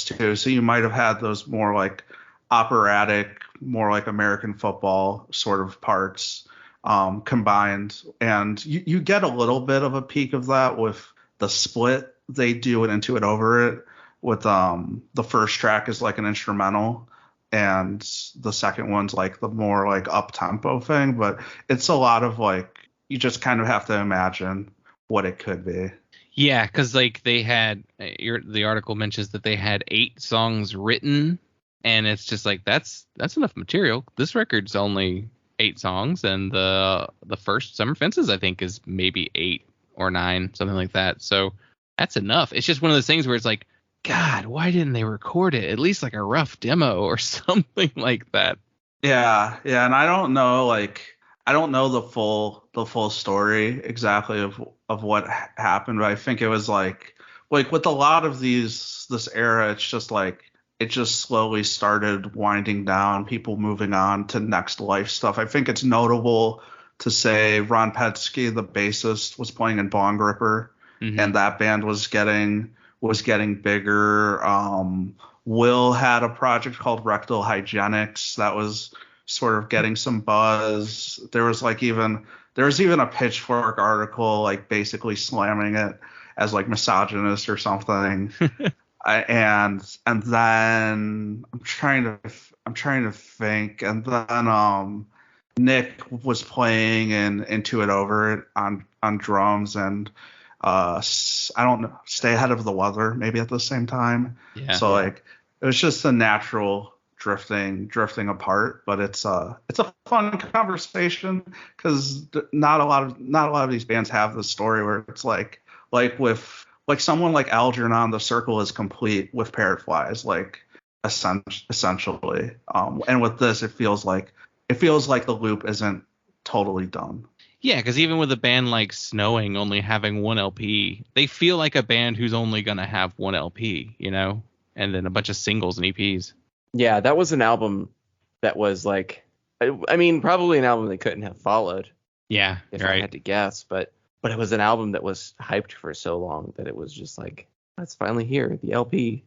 two. So you might have had those more like operatic, more like American football sort of parts combined, and you get a little bit of a peek of that with the split they do it Into It Over It, with the first track is like an instrumental and the second one's like the more like up tempo thing, but it's a lot of like, you just kind of have to imagine what it could be. Yeah, because like they had the article mentions that they had 8 songs written, and it's just like that's enough material. This record's only 8 songs, and the first Summer Fences I think is maybe 8 or 9, something like that. So that's enough. It's just one of those things where it's like, God, why didn't they record it? At least like a rough demo or something like that. Yeah, and I don't know the full story exactly of what happened, but I think it was like with a lot of this era, it's just like it just slowly started winding down, people moving on to next life stuff. I think it's notable to say Ron Petsky, the bassist, was playing in Bong Ripper, and that band was getting bigger. Will had a project called Rectal Hygienics that was sort of getting some buzz. There was even a Pitchfork article like basically slamming it as like misogynist or something. And then I'm trying to think, and then Nick was playing in Into It Over It on drums, and I don't know, Stay Ahead of the Weather maybe at the same time. Yeah. So like it was just a natural drifting apart, but it's a fun conversation because not a lot of these bands have this story where it's like with like someone like Algernon, the circle is complete with Parrot Flies, like essentially. And with this, it feels like the loop isn't totally done. Yeah, because even with a band like Snowing only having 1 LP, they feel like a band who's only gonna have 1 LP, and then a bunch of singles and EPs. Yeah, that was an album that was like, I mean, probably an album they couldn't have followed. Yeah, if right. I had to guess, but it was an album that was hyped for so long that it was just like, it's finally here, the LP.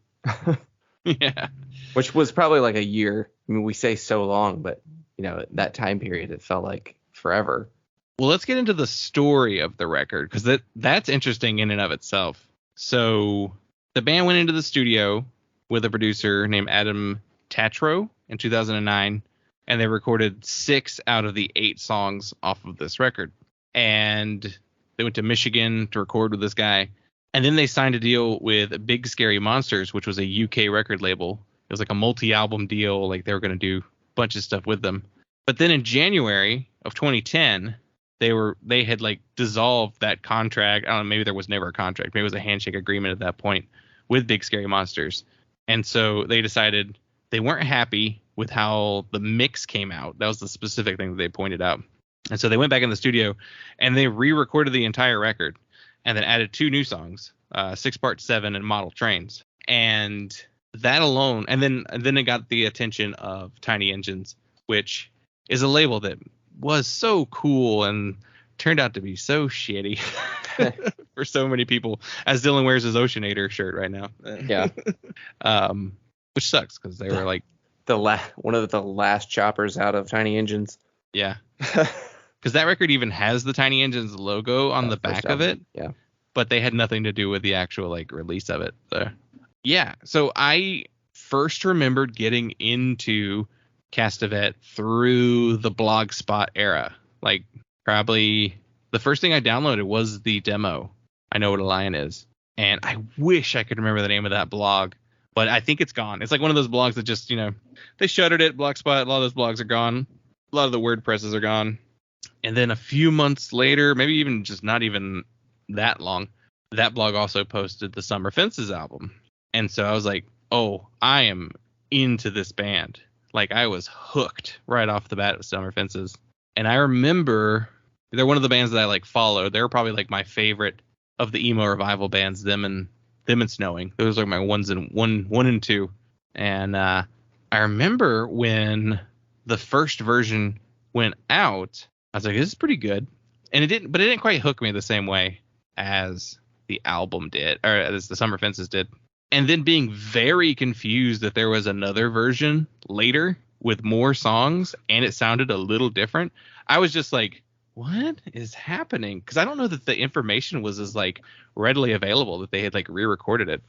Yeah. Which was probably like a year. I mean, we say so long, but that time period, it felt like forever. Well, let's get into the story of the record, because that's interesting in and of itself. So the band went into the studio with a producer named Adam Tatro in 2009, and they recorded 6 out of the 8 songs off of this record. And they went to Michigan to record with this guy. And then they signed a deal with Big Scary Monsters, which was a UK record label. It was like a multi-album deal. Like they were going to do a bunch of stuff with them. But then in January of 2010, they had like dissolved that contract. I don't know, maybe there was never a contract. Maybe it was a handshake agreement at that point with Big Scary Monsters. And so they decided they weren't happy with how the mix came out. That was the specific thing that they pointed out. And so they went back in the studio and they re-recorded the entire record and then added 2 new songs, 6 Part 7 and Model Trains. And that alone, and then it got the attention of Tiny Engines, which is a label that was so cool and turned out to be so shitty for so many people, as Dylan wears his Oceanator shirt right now. Yeah. Which sucks because they were like one of the last choppers out of Tiny Engines. Yeah. Because that record even has the Tiny Engines logo on the back of it. Yeah. But they had nothing to do with the actual like release of it. So yeah. So I first remembered getting into Castevet through the Blogspot era. Like probably the first thing I downloaded was the demo, I Know What a Lion Is. And I wish I could remember the name of that blog, but I think it's gone. It's like one of those blogs that just, they shuttered it. Blogspot, a lot of those blogs are gone. A lot of the WordPresses are gone. And then a few months later, maybe even just not even that long, that blog also posted the Summer Fences album. And so I was like, oh, I am into this band. Like I was hooked right off the bat with Summer Fences. And I remember They're one of the bands that I like follow. They're probably like my favorite of the emo revival bands. Them and Snowing. Those are my one and two. And I remember when the first version went out, I was like, this is pretty good. And it didn't quite hook me the same way as the album did, or as the Summer Fences did. And then being very confused that there was another version later with more songs and it sounded a little different. I was just like, what is happening? Because I don't know that the information was as like readily available that they had like re-recorded it.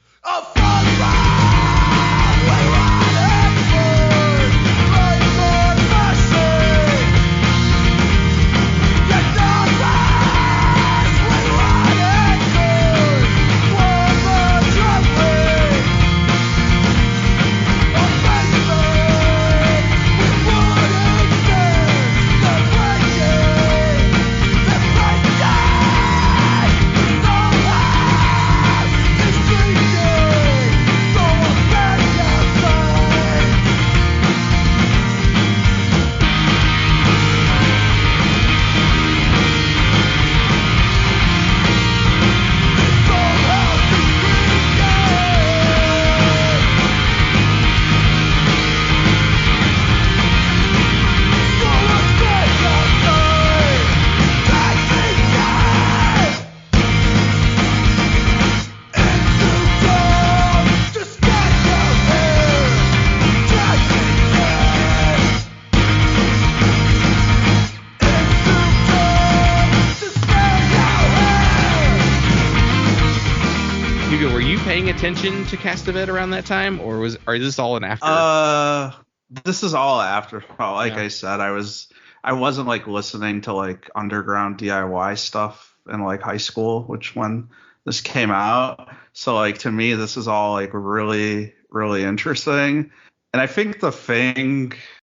Attention to Castavet around that time, or is this all an after? This is all after. Like I said, I wasn't like listening to like underground DIY stuff in like high school, which when this came out. So like to me, this is all like really, really interesting. And I think the thing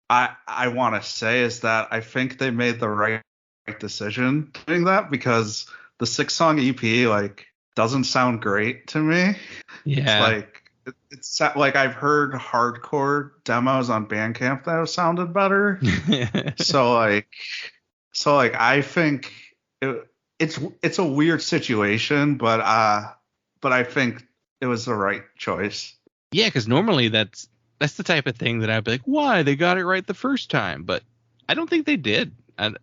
I want to say is that I think they made the right decision doing that, because the 6-song EP like doesn't sound great to me. Yeah. It's like I've heard hardcore demos on Bandcamp that have sounded better. so I think it's a weird situation, but I think it was the right choice. Yeah, because normally that's the type of thing that I'd be like, why? They got it right the first time, but I don't think they did, and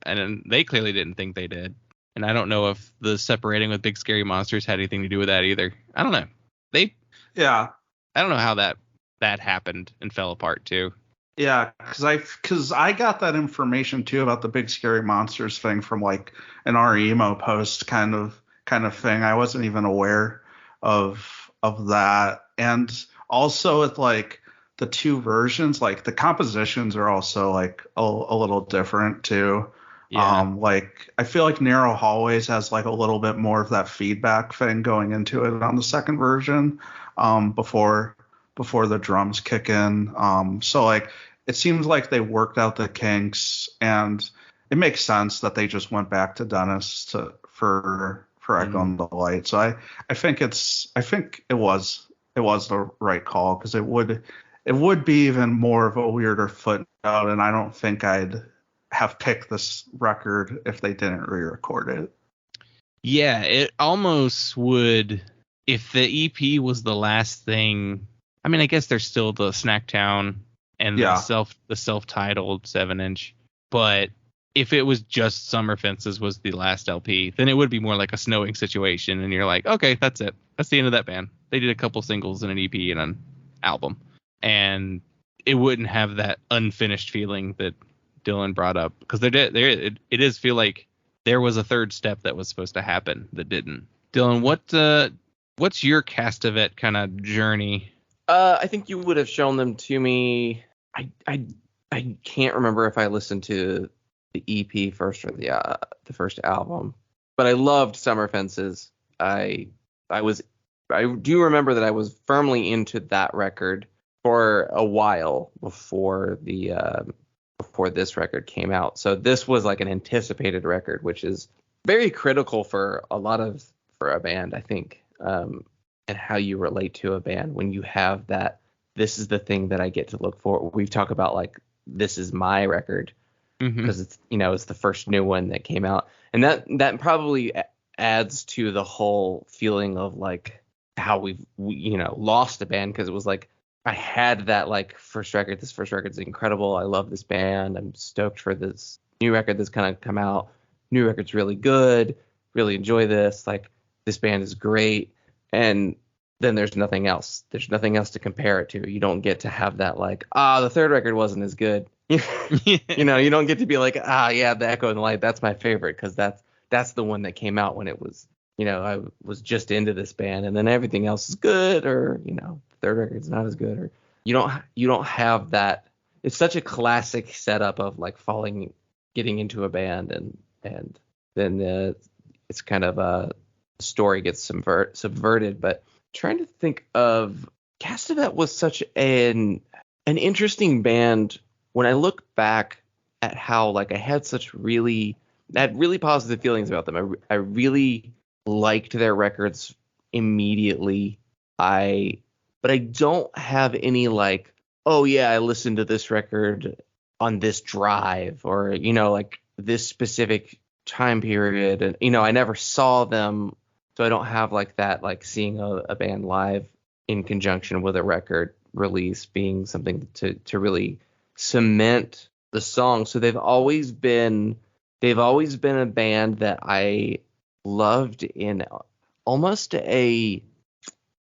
they clearly didn't think they did. And I don't know if the separating with Big Scary Monsters had anything to do with that either. I don't know. I don't know how that happened and fell apart too. Yeah, because I got that information too about the Big Scary Monsters thing from like an emo post kind of thing. I wasn't even aware of that. And also with like the two versions, like the compositions are also like a little different too. Yeah. Like I feel like Narrow Hallways has like a little bit more of that feedback thing going into it on the second version, before the drums kick in. So like it seems like they worked out the kinks, and it makes sense that they just went back to Dennis for Echo and the Light. So I think it was the right call, because it would be even more of a weirder footnote, and I don't think I'd have picked this record if they didn't re-record it. Yeah, it almost would, if the EP was the last thing. I mean, I guess there's still the Snacktown and the self-titled 7-inch, but if it was just Summer Fences was the last LP, then it would be more like a Snowing situation, and you're like, okay, that's it. That's the end of that band. They did a couple singles and an EP and an album, and it wouldn't have that unfinished feeling that Dylan brought up, because it does feel like there was a third step that was supposed to happen that didn't. Dylan, what's your Castavet kind of journey? I think you would have shown them to me. I can't remember if I listened to the EP first or the first album, but I loved Summer Fences. I do remember that I was firmly into that record for a while before this record came out. So this was like an anticipated record, which is very critical for a band, I think, and how you relate to a band when you have that. This is the thing that I get to look for. We've talked about like, this is my record. because it's it's the first new one that came out, and that probably adds to the whole feeling of like how we lost a band, because it was like I had that like first record. This first record's incredible. I love this band. I'm stoked for this new record that's gonna come out. New record's really good. Really enjoy this. Like, this band is great. And then there's nothing else. There's nothing else to compare it to. You don't get to have that like, the third record wasn't as good. You don't get to be like, yeah, The Echo and the Light, that's my favorite, because that's the one that came out when it was, I was just into this band, and then everything else is good, or the third record's not as good, or you don't have that. It's such a classic setup of like getting into a band, and then it's kind of a story gets subverted. But trying to think of, Castavet was such an interesting band when I look back at how like I had really positive feelings about them. I really liked their records immediately. But I don't have any like, oh yeah, I listened to this record on this drive, or like this specific time period, and I never saw them, so I don't have like that, like seeing a band live in conjunction with a record release being something to really cement the song. So they've always been a band that I loved in almost an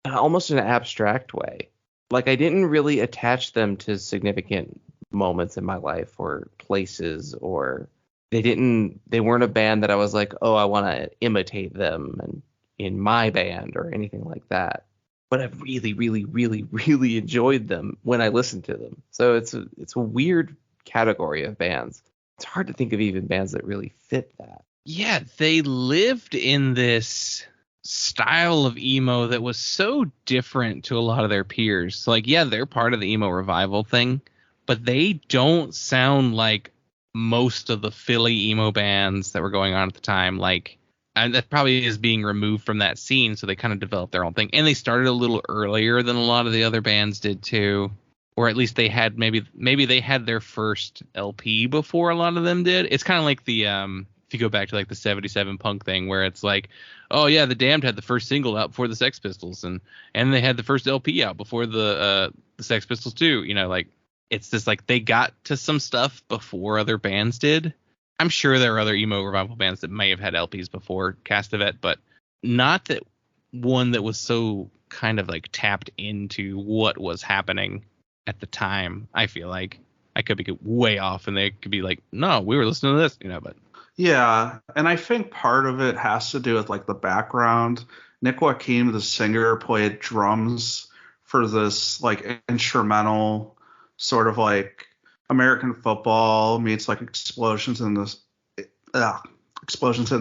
abstract way. Like, I didn't really attach them to significant moments in my life or places, or they weren't a band that I was like, oh, I want to imitate them and in my band or anything like that. But I've really, really, really, really enjoyed them when I listened to them. So it's a weird category of bands. It's hard to think of even bands that really fit that. Yeah, they lived in this style of emo that was so different to a lot of their peers. So, like, yeah, they're part of the emo revival thing, but they don't sound like most of the Philly emo bands that were going on at the time. Like, and that probably is being removed from that scene, so they kind of developed their own thing. And they started a little earlier than a lot of the other bands did too, or at least they had maybe they had their first LP before a lot of them did. It's kind of like the if you go back to like the 77 punk thing, where it's like, oh yeah, the Damned had the first single out before the Sex Pistols, and they had the first LP out before the Sex Pistols too. Like, it's just like they got to some stuff before other bands did. I'm sure there are other emo revival bands that may have had LPs before Castavet, but not that one that was so kind of like tapped into what was happening at the time. I feel like I could be way off, and they could be like, no, we were listening to this, but. Yeah, and I think part of it has to do with like the background. Nick Joaquin, the singer, played drums for this like instrumental sort of like American football meets like explosions in the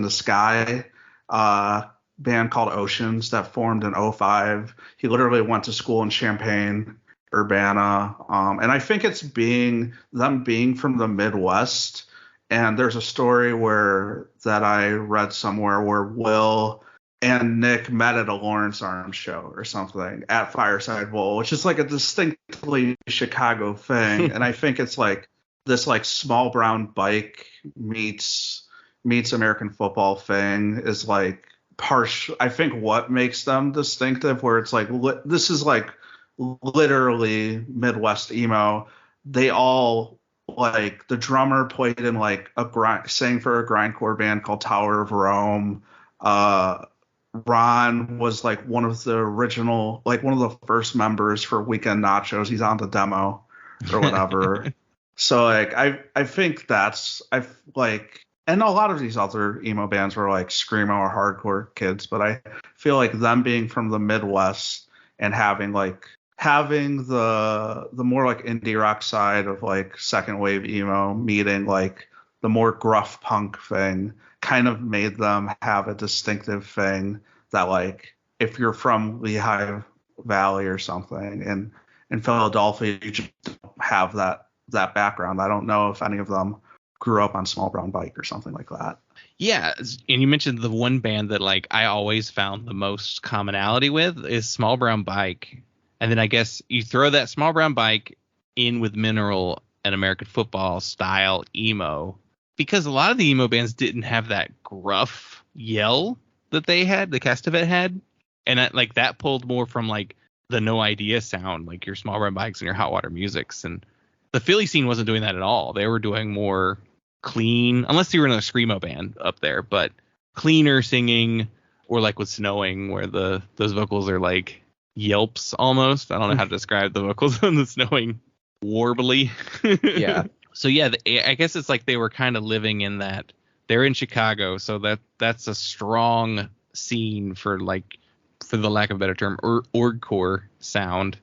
sky band called Oceans that formed in 2005. He literally went to school in Champaign, Urbana, and I think it's them being from the Midwest. And there's a story that I read somewhere where Will and Nick met at a Lawrence Arms show or something at Fireside Bowl, which is like a distinctly Chicago thing. And I think it's like this like small brown bike meets American football thing is like I think what makes them distinctive, where it's like this is like literally Midwest emo. They all, like, the drummer played in like sang for a grindcore band called Tower of Rome. Ron was like one of the first members for Weekend Nachos. He's on the demo or whatever. So like I think and a lot of these other emo bands were like screamo or hardcore kids, but I feel like them being from the Midwest and having the more like indie rock side of like second wave emo meeting like the more gruff punk thing kind of made them have a distinctive thing that, like, if you're from Lehigh Valley or something and in Philadelphia, you just don't have that background. I don't know if any of them grew up on Small Brown Bike or something like that. Yeah, and you mentioned the one band that like I always found the most commonality with is Small Brown Bike. And then I guess you throw that Small Brown Bike in with Mineral, an American football style emo, because a lot of the emo bands didn't have that gruff yell that they had, the Castevet had. And that pulled more from like the No Idea sound, like your Small Red Bikes and your Hot Water Musics. And the Philly scene wasn't doing that at all. They were doing more clean, unless you were in a screamo band up there, but cleaner singing, or like with Snowing, where those vocals are like yelps almost. I don't know how to describe the vocals on the Snowing, warbly. Yeah. So yeah, I guess it's like they were kind of living in that. They're in Chicago, so that's a strong scene for the lack of a better term, orgcore sound,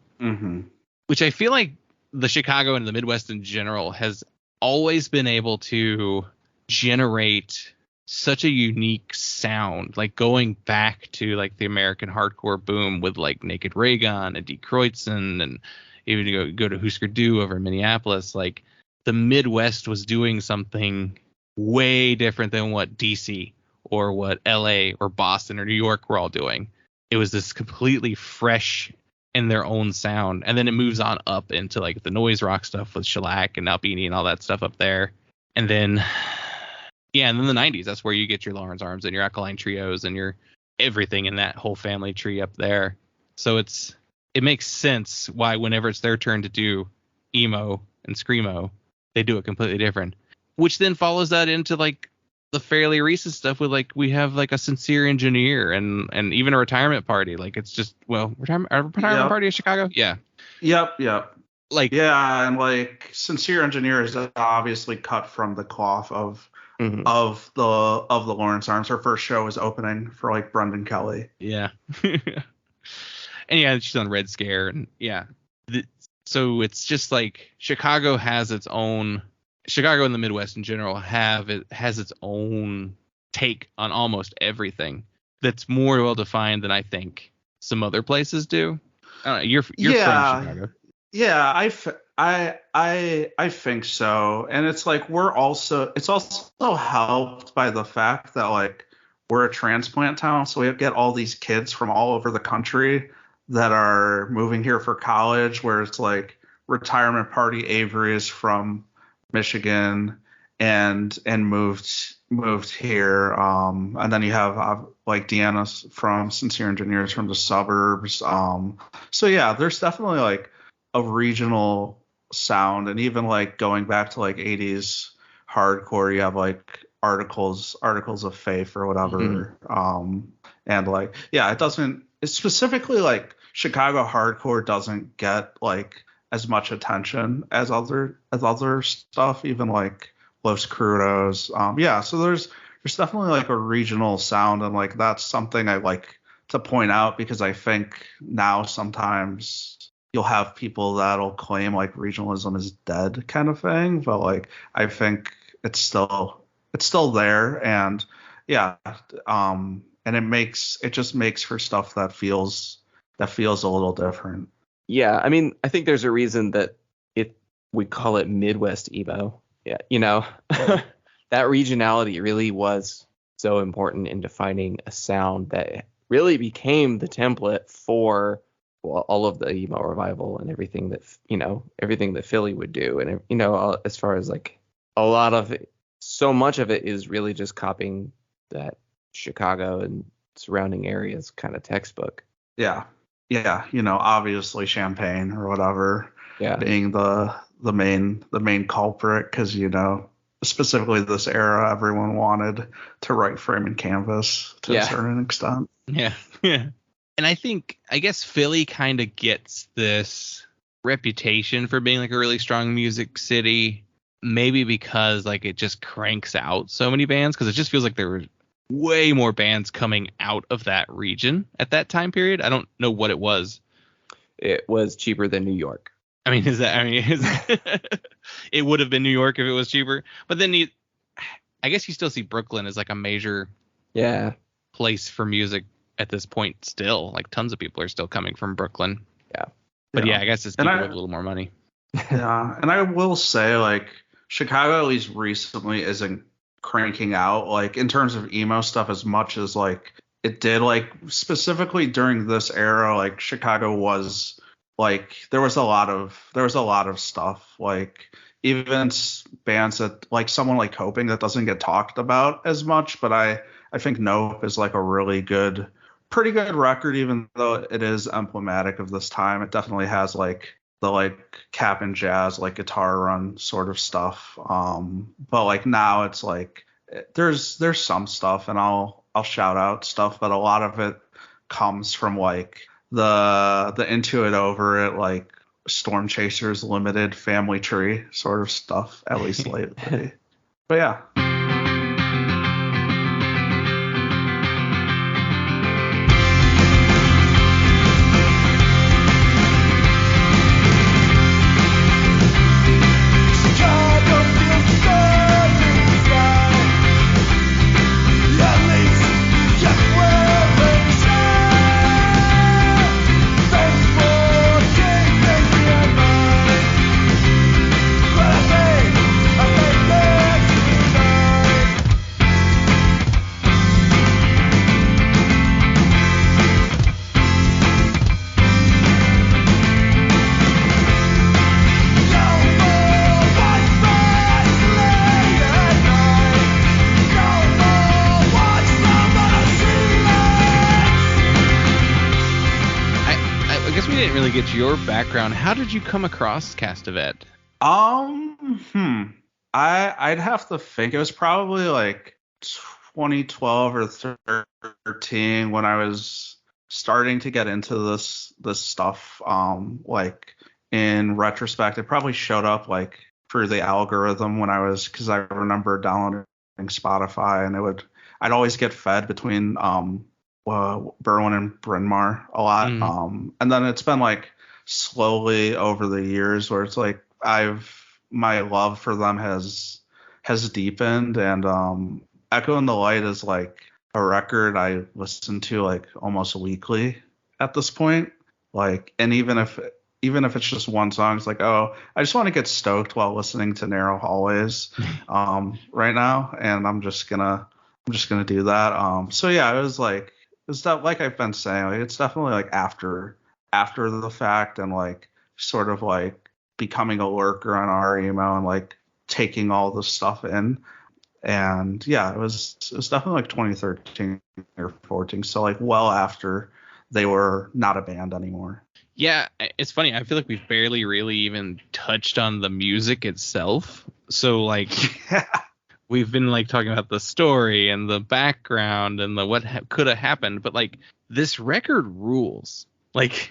which I feel like the Chicago and the Midwest in general has always been able to generate such a unique sound, like going back to like the American hardcore boom with like Naked Raygun and D. Kreutzen, and even go to Husker Du over in Minneapolis. Like the Midwest was doing something way different than what DC or what LA or Boston or New York were all doing. It was this completely fresh in their own sound, and then it moves on up into like the noise rock stuff with Shellac and Albini and all that stuff up there. And then the 90s, that's where you get your Lawrence Arms and your Alkaline Trios and your everything in that whole family tree up there. So it makes sense why whenever it's their turn to do emo and screamo, they do it completely different, which then follows that into like the fairly recent stuff with like we have like a Sincere Engineer and even a Retirement Party. Like it's just retirement party in Chicago. Yeah. Yep. Like and like Sincere Engineer is obviously cut from the cloth of the Lawrence Arms. Her first show was opening for like Brendan Kelly. Yeah. And yeah, she's on Red Scare, and yeah. So it's just like Chicago and the Midwest in general has its own take on almost everything that's more well defined than I think some other places do. I don't know, you're from Chicago. Yeah, I think so. And it's like it's also helped by the fact that like we're a transplant town, so we get all these kids from all over the country that are moving here for college, where it's like Retirement Party Avery is from Michigan and moved here, and then you have like Deanna's from Sincere Engineers from the suburbs. So yeah, there's definitely like a regional sound, and even like going back to like 80s hardcore, you have like Articles of Faith or whatever. And like it's specifically like Chicago hardcore doesn't get like as much attention as other stuff, even like Los Crudos. So there's definitely like a regional sound, and like that's something I like to point out, because I think now sometimes you'll have people that'll claim like regionalism is dead kind of thing, but like I think it's still there, and and it just makes for stuff that feels a little different. Yeah, I mean, I think there's a reason that we call it Midwest emo. Yeah, that regionality really was so important in defining a sound that really became the template for all of the emo revival and everything that Philly would do. And as far as like a lot of it, so much of it is really just copying that Chicago and surrounding areas kind of textbook. Yeah, obviously Champaign or whatever, being the main culprit, because specifically this era, everyone wanted to write frame and canvas to a certain extent. Yeah. And I guess Philly kind of gets this reputation for being like a really strong music city, maybe because like it just cranks out so many bands, because it just feels like there were way more bands coming out of that region at that time period. I don't know what it was. It was cheaper than New York. It would have been New York if it was cheaper. But then I guess you still see Brooklyn as like a major place for music at this point still. Like tons of people are still coming from Brooklyn. Yeah. But I guess it's people with a little more money. Yeah. And I will say like Chicago at least recently isn't cranking out like in terms of emo stuff as much as like it did like specifically during this era. Like Chicago was like there was a lot of stuff like even bands that like someone like Hoping that doesn't get talked about as much, but I think Nope is like a really good, pretty good record, even though it is emblematic of this time. It definitely has like the like Cap and Jazz like guitar run sort of stuff. But like now it's like there's some stuff, and I'll shout out stuff, but a lot of it comes from like the Into It Over It, like Storm Chasers Limited Family Tree sort of stuff, at least lately. But yeah. Get your background. How did you come across Castavet? I'd have to think. It was probably like 2012 or 13 when I was starting to get into this stuff. Like in retrospect, it probably showed up like through the algorithm when because I remember downloading Spotify, and I'd always get fed between Berwyn and Bryn Mawr a lot. And then it's been like slowly over the years where it's like my love for them has deepened, and Echo and the Light is like a record I listen to like almost weekly at this point. Like, and even if it's just one song, it's like, oh, I just want to get stoked while listening to Narrow Hallways right now, and I'm just gonna do that. So yeah, it was like, it's not like I've been saying, like, it's definitely like after the fact, and like sort of like becoming a lurker on our email and like taking all this stuff in. And yeah, it was definitely like 2013 or 14. So like well after they were not a band anymore. Yeah, it's funny. I feel like we've barely really even touched on the music itself. So like, we've been like talking about the story and the background and the what could have happened, but like this record rules. Like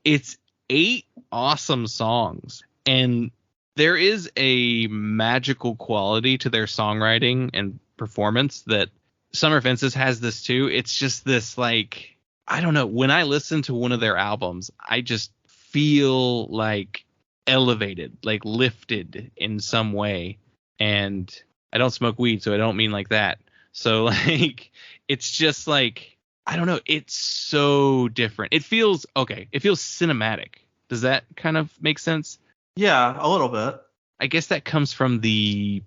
it's 8 awesome songs, and there is a magical quality to their songwriting and performance that Summer Fences has this too. It's just this like, I don't know, when I listen to one of their albums, I just feel like elevated, like lifted in some way. And I don't smoke weed, so I don't mean like that. So like, it's just like, I don't know, it's so different. It feels cinematic. Does that kind of make sense? Yeah, a little bit. I guess that comes from the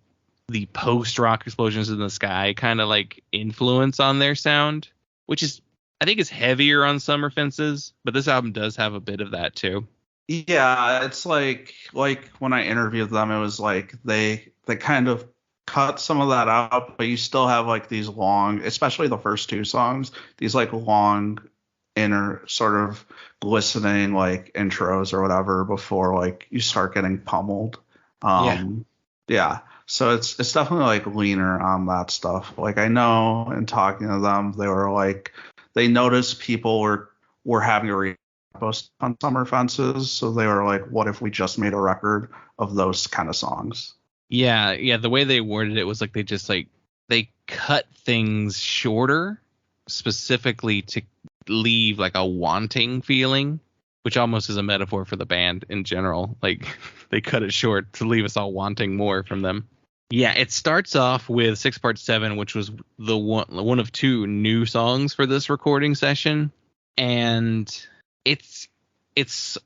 post-rock Explosions in the Sky kind of like influence on their sound, which is, I think, is heavier on Summer Fences, but this album does have a bit of that too. Yeah, it's like when I interviewed them, it was like they kind of cut some of that out, but you still have like these long, especially the first 2 songs, these like long inner sort of glistening like intros or whatever before like you start getting pummeled. Yeah. So it's definitely like leaner on that stuff. Like I know in talking to them, they were like, they noticed people were having a post on Summer Fences, so they were like, what if we just made a record of those kind of songs? Yeah, the way they worded it was like they cut things shorter specifically to leave like a wanting feeling, which almost is a metaphor for the band in general. Like they cut it short to leave us all wanting more from them. Yeah, it starts off with 6 Part 7, which was the one of 2 new songs for this recording session, and it's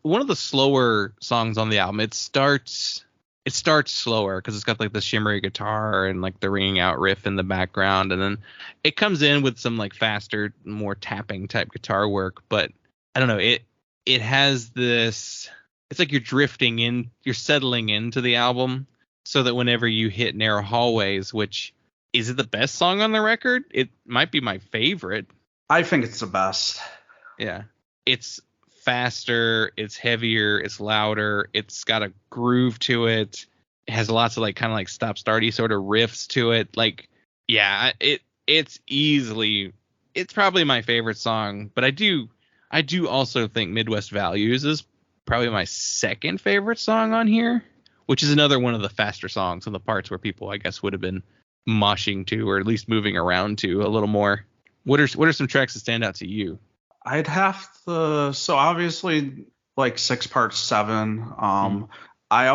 one of the slower songs on the album. It starts slower because it's got like the shimmery guitar and like the ringing out riff in the background, and then it comes in with some like faster, more tapping type guitar work. But I don't know, it has this it's like you're drifting in, you're settling into the album, so that whenever you hit Narrow Hallways, which is it the best song on the record? It might be my favorite. I think it's the best. Yeah. It's faster, it's heavier, it's louder, it's got a groove to it. It has lots of like kind of like stop starty sort of riffs to it. Like, yeah, it's probably my favorite song, but I do also think Midwest Values is probably my second favorite song on here, which is another one of the faster songs on the parts where people, I guess, would have been moshing to, or at least moving around to a little more. What are some tracks that stand out to you? I'd have to, so obviously like 6 Part 7. I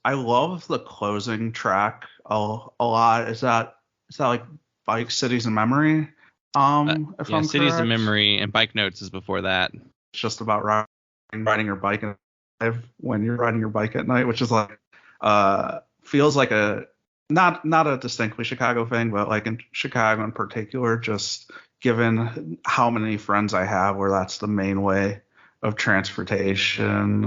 love the closing track a lot. Is that like Bike Cities in Memory? If I'm Cities correct? in Memory and Bike Notes is before that. It's just about riding your bike when you're riding your bike at night, which is like feels like a not a distinctly Chicago thing, but like in Chicago in particular, just given how many friends I have where that's the main way of transportation.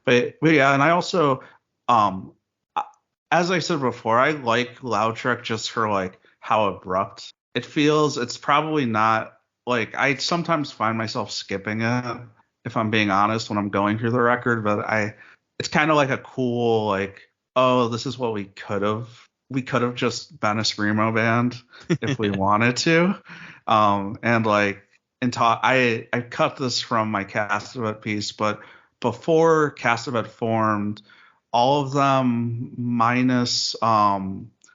But yeah, and I also as I said before, I like Lautrec just for like how abrupt it feels. It's probably not like, I sometimes find myself skipping it if I'm being honest when I'm going through the record, but it's kind of like a cool, like, oh, this is what we could have just been a screamo band if we wanted to. And like I cut this from my Castavet piece, but before Castavet formed, all of them minus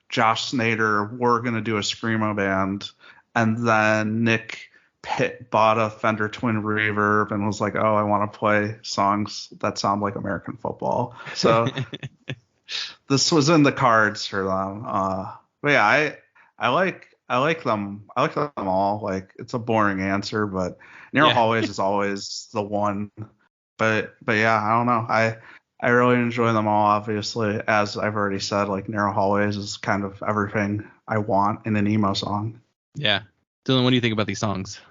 Josh Snyder were going to do a screamo band, and then Nick Pitt bought a Fender Twin Reverb and was like, oh, I want to play songs that sound like American football. So this was in the cards for them. But yeah, I like them. I like them all. Like, it's a boring answer, but Narrow Hallways is always the one. But yeah, I don't know. I really enjoy them all, obviously. As I've already said, like, Narrow Hallways is kind of everything I want in an emo song. Yeah. Dylan, what do you think about these songs?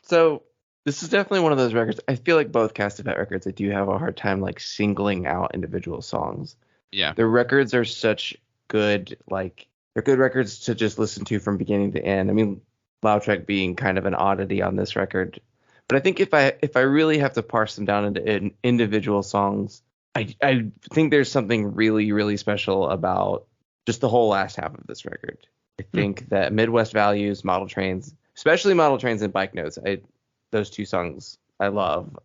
So this is definitely one of those records. I feel like both Castavet records, I do have a hard time like singling out individual songs. Yeah. The records are such good, like, they're good records to just listen to from beginning to end. I mean, Lautrec being kind of an oddity on this record. But I think if I really have to parse them down into individual songs, I think there's something really, really special about just the whole last half of this record. I think that Midwest Values, Model Trains, especially Model Trains and Bike Notes, those two songs I love.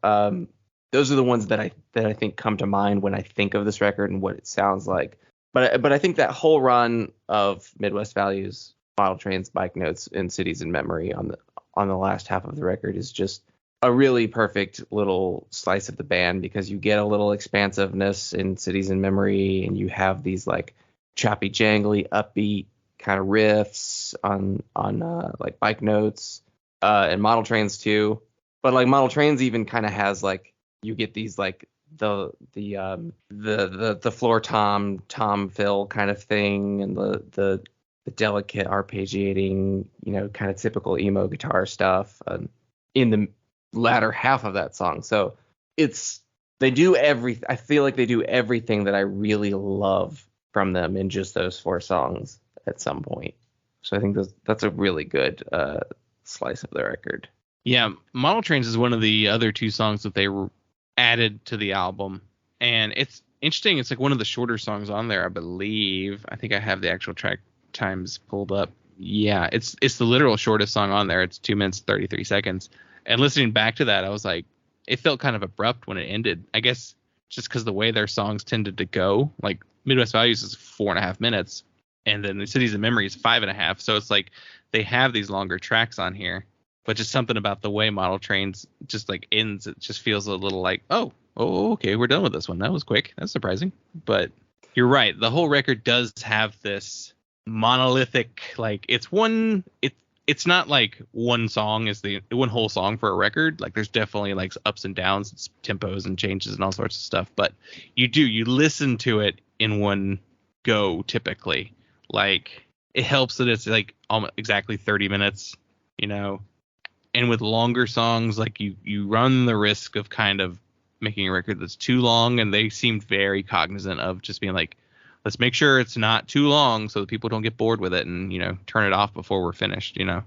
Those are the ones that I think come to mind when I think of this record and what it sounds like. But I think that whole run of Midwest Values, Model Trains, Bike Notes, and Cities in Memory on the last half of the record is just a really perfect little slice of the band, because you get a little expansiveness in Cities in Memory, and you have these like choppy, jangly, upbeat kind of riffs on like Bike Notes and Model Trains too. But like Model Trains even kind of has like, you get these like the floor tom fill kind of thing, and the delicate arpeggiating, kind of typical emo guitar stuff in the latter half of that song. So they do everything. I feel like they do everything that I really love from them in just those 4 songs at some point. So I think that's a really good slice of the record. Yeah, Model Trains is one of the other 2 songs that they added to the album, and it's interesting. It's like one of the shorter songs on there, I believe. I think I have the actual track times pulled up. Yeah, it's the literal shortest song on there. It's 2 minutes 33 seconds. And listening back to that, I was like, it felt kind of abrupt when it ended. I guess just because the way their songs tended to go. Like Midwest Values is 4.5 minutes, and then the Cities in Memory is 5.5. So it's like they have these longer tracks on here, but just something about the way Model Trains just like ends, it just feels a little like, oh, okay, we're done with this one. That was quick. That's surprising. But you're right. The whole record does have this monolithic, like, it's not like one song is the one whole song for a record. Like, there's definitely like ups and downs, tempos and changes and all sorts of stuff. But you listen to it in one go typically. Like, it helps that it's like almost exactly 30 minutes, And with longer songs, like you run the risk of kind of making a record that's too long, and they seemed very cognizant of just being like, let's make sure it's not too long so that people don't get bored with it and, you know, turn it off before we're finished, you know?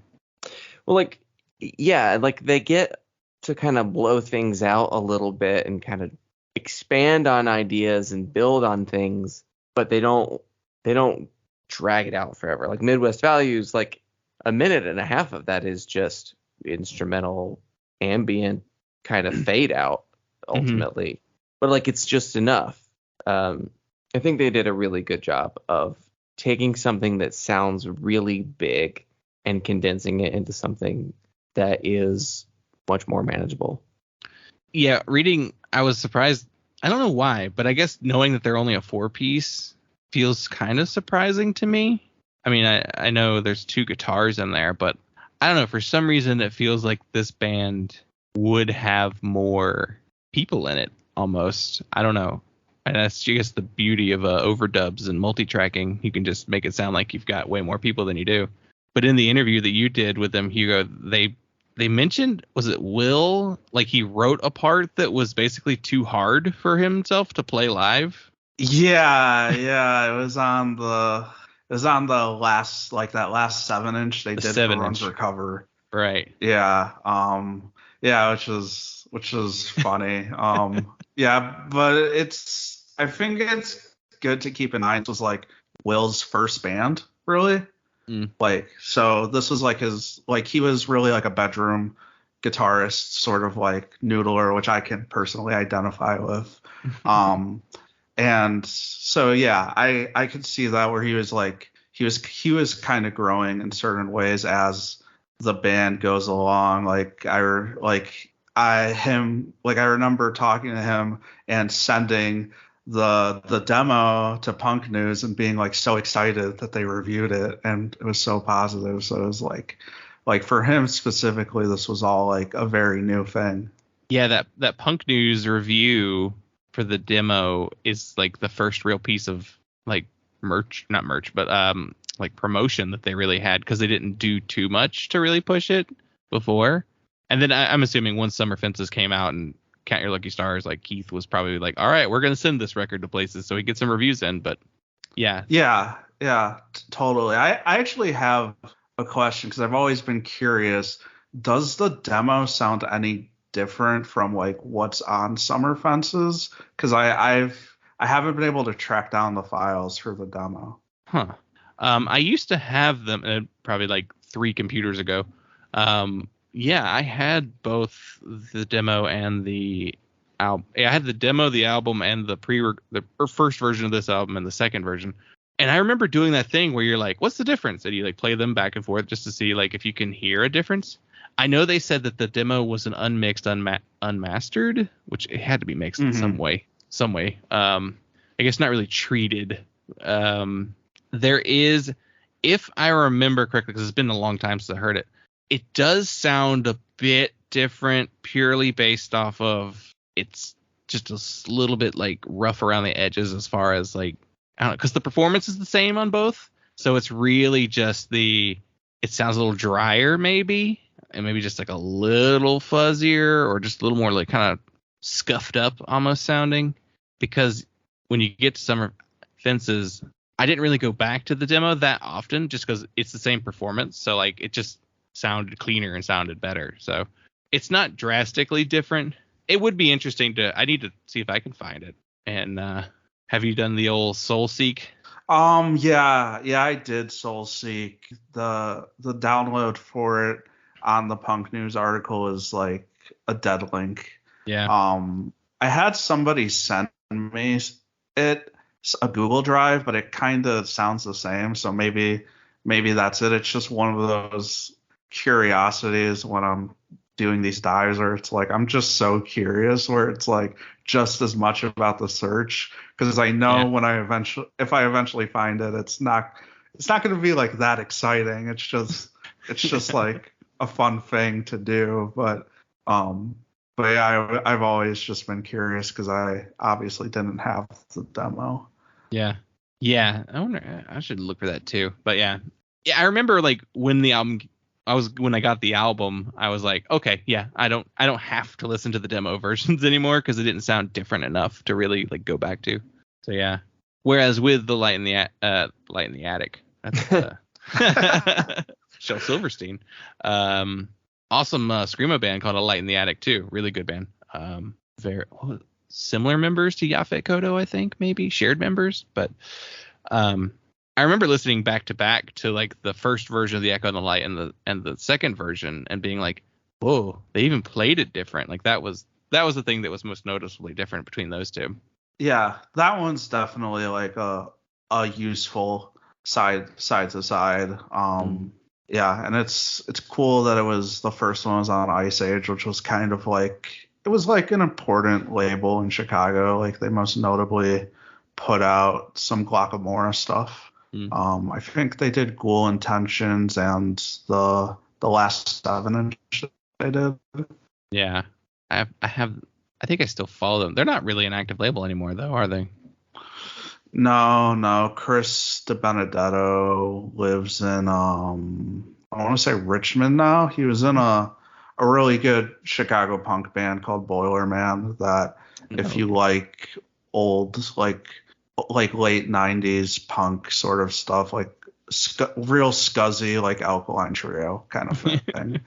Well, like, yeah, like they get to kind of blow things out a little bit and kind of expand on ideas and build on things, but they don't drag it out forever. Like Midwest Values, like a minute and a half of that is just instrumental ambient kind of fade out ultimately. But like it's just enough. I think they did a really good job of taking something that sounds really big and condensing it into something that is much more manageable. Yeah, reading, I was surprised. I don't know why, but I guess knowing that they're only a 4-piece feels kind of surprising to me. I mean, I know there's 2 guitars in there, but I don't know. For some reason, it feels like this band would have more people in it almost. I don't know. And that's, I guess, the beauty of overdubs and multi-tracking. You can just make it sound like you've got way more people than you do. But in the interview that you did with them, Hugo, they mentioned, was it Will? Like he wrote a part that was basically too hard for himself to play live. Yeah, it was on the last, like that last 7-inch they did for Run for Cover. Right. Yeah. Which is funny. Yeah, but I think it's good to keep in mind it was like Will's first band, really. Like, so this was like he was really like a bedroom guitarist, sort of like noodler, which I can personally identify with. And so, yeah, I could see that where he was like, he was kind of growing in certain ways as the band goes along. Like I remember talking to him and sending the demo to Punk News and being like so excited that they reviewed it and it was so positive. So it was like for him specifically, this was all like a very new thing. Yeah, that Punk News review for the demo is like the first real piece of like not merch, but like promotion that they really had, because they didn't do too much to really push it before. And then I'm assuming once Summer Fences came out and Count Your Lucky Stars, like Keith was probably like, all right, we're going to send this record to places so he gets some reviews in. But yeah. Yeah, totally. I actually have a question because I've always been curious. Does the demo sound any different from like what's on Summer Fences? Because I haven't been able to track down the files for the demo. Huh. I used to have them probably like 3 computers ago. Yeah, I had both the demo and the album. Yeah, I had the demo, the album, and the first version of this album and the second version. And I remember doing that thing where you're like, what's the difference? And you like play them back and forth just to see like if you can hear a difference. I know they said that the demo was an unmixed, unmastered, which it had to be mixed in some way. I guess not really treated. There is, if I remember correctly, because it's been a long time since I heard it, it does sound a bit different purely based off of it's just a little bit like rough around the edges as far as like, I don't know, because the performance is the same on both. So it's really just it sounds a little drier maybe, and maybe just like a little fuzzier or just a little more like kind of scuffed up almost sounding. Because when you get to Summer Fences, I didn't really go back to the demo that often just because it's the same performance. So like it just sounded cleaner and sounded better. So it's not drastically different. It would be interesting I need to see if I can find it. And have you done the old Soul Seek? Yeah, I did Soul Seek. The download for it on the Punk News article is like a dead link. Yeah. I had somebody send me a Google Drive, but it kind of sounds the same. So maybe that's it. It's just one of those curiosities when I'm doing these dives where it's like I'm just so curious, where it's like just as much about the search, because I know when if I eventually find it, it's not going to be like that exciting. It's just like a fun thing to do. But yeah, I've always just been curious because I obviously didn't have the demo. Yeah. I wonder, I should look for that too. But yeah, I remember like when the album when I got the album, I was like, okay, yeah, I don't have to listen to the demo versions anymore because it didn't sound different enough to really like go back to. So yeah. Whereas with the Light in the Attic, that's Shel Silverstein, awesome screamo band called A Light in the Attic too. Really good band. Very similar members to Yaphet Kotto, I think, maybe shared members, but I remember listening back to back to like the first version of the Echo and the Light and the second version and being like, whoa, they even played it different. Like that was the thing that was most noticeably different between those two. Yeah, that one's definitely like a useful side to side. Yeah, and it's cool that it was the first one was on Ice Age, which was kind of like it was like an important label in Chicago. Like they most notably put out some Glockamora stuff. I think they did Ghoul Intentions and the last 7-inch they did. Yeah, I think I still follow them. They're not really an active label anymore, though, are they? No. Chris DiBenedetto lives in I want to say Richmond now. He was in a really good Chicago punk band called Boilerman. That if you like old like late 90s punk sort of stuff, like real scuzzy like Alkaline Trio kind of thing.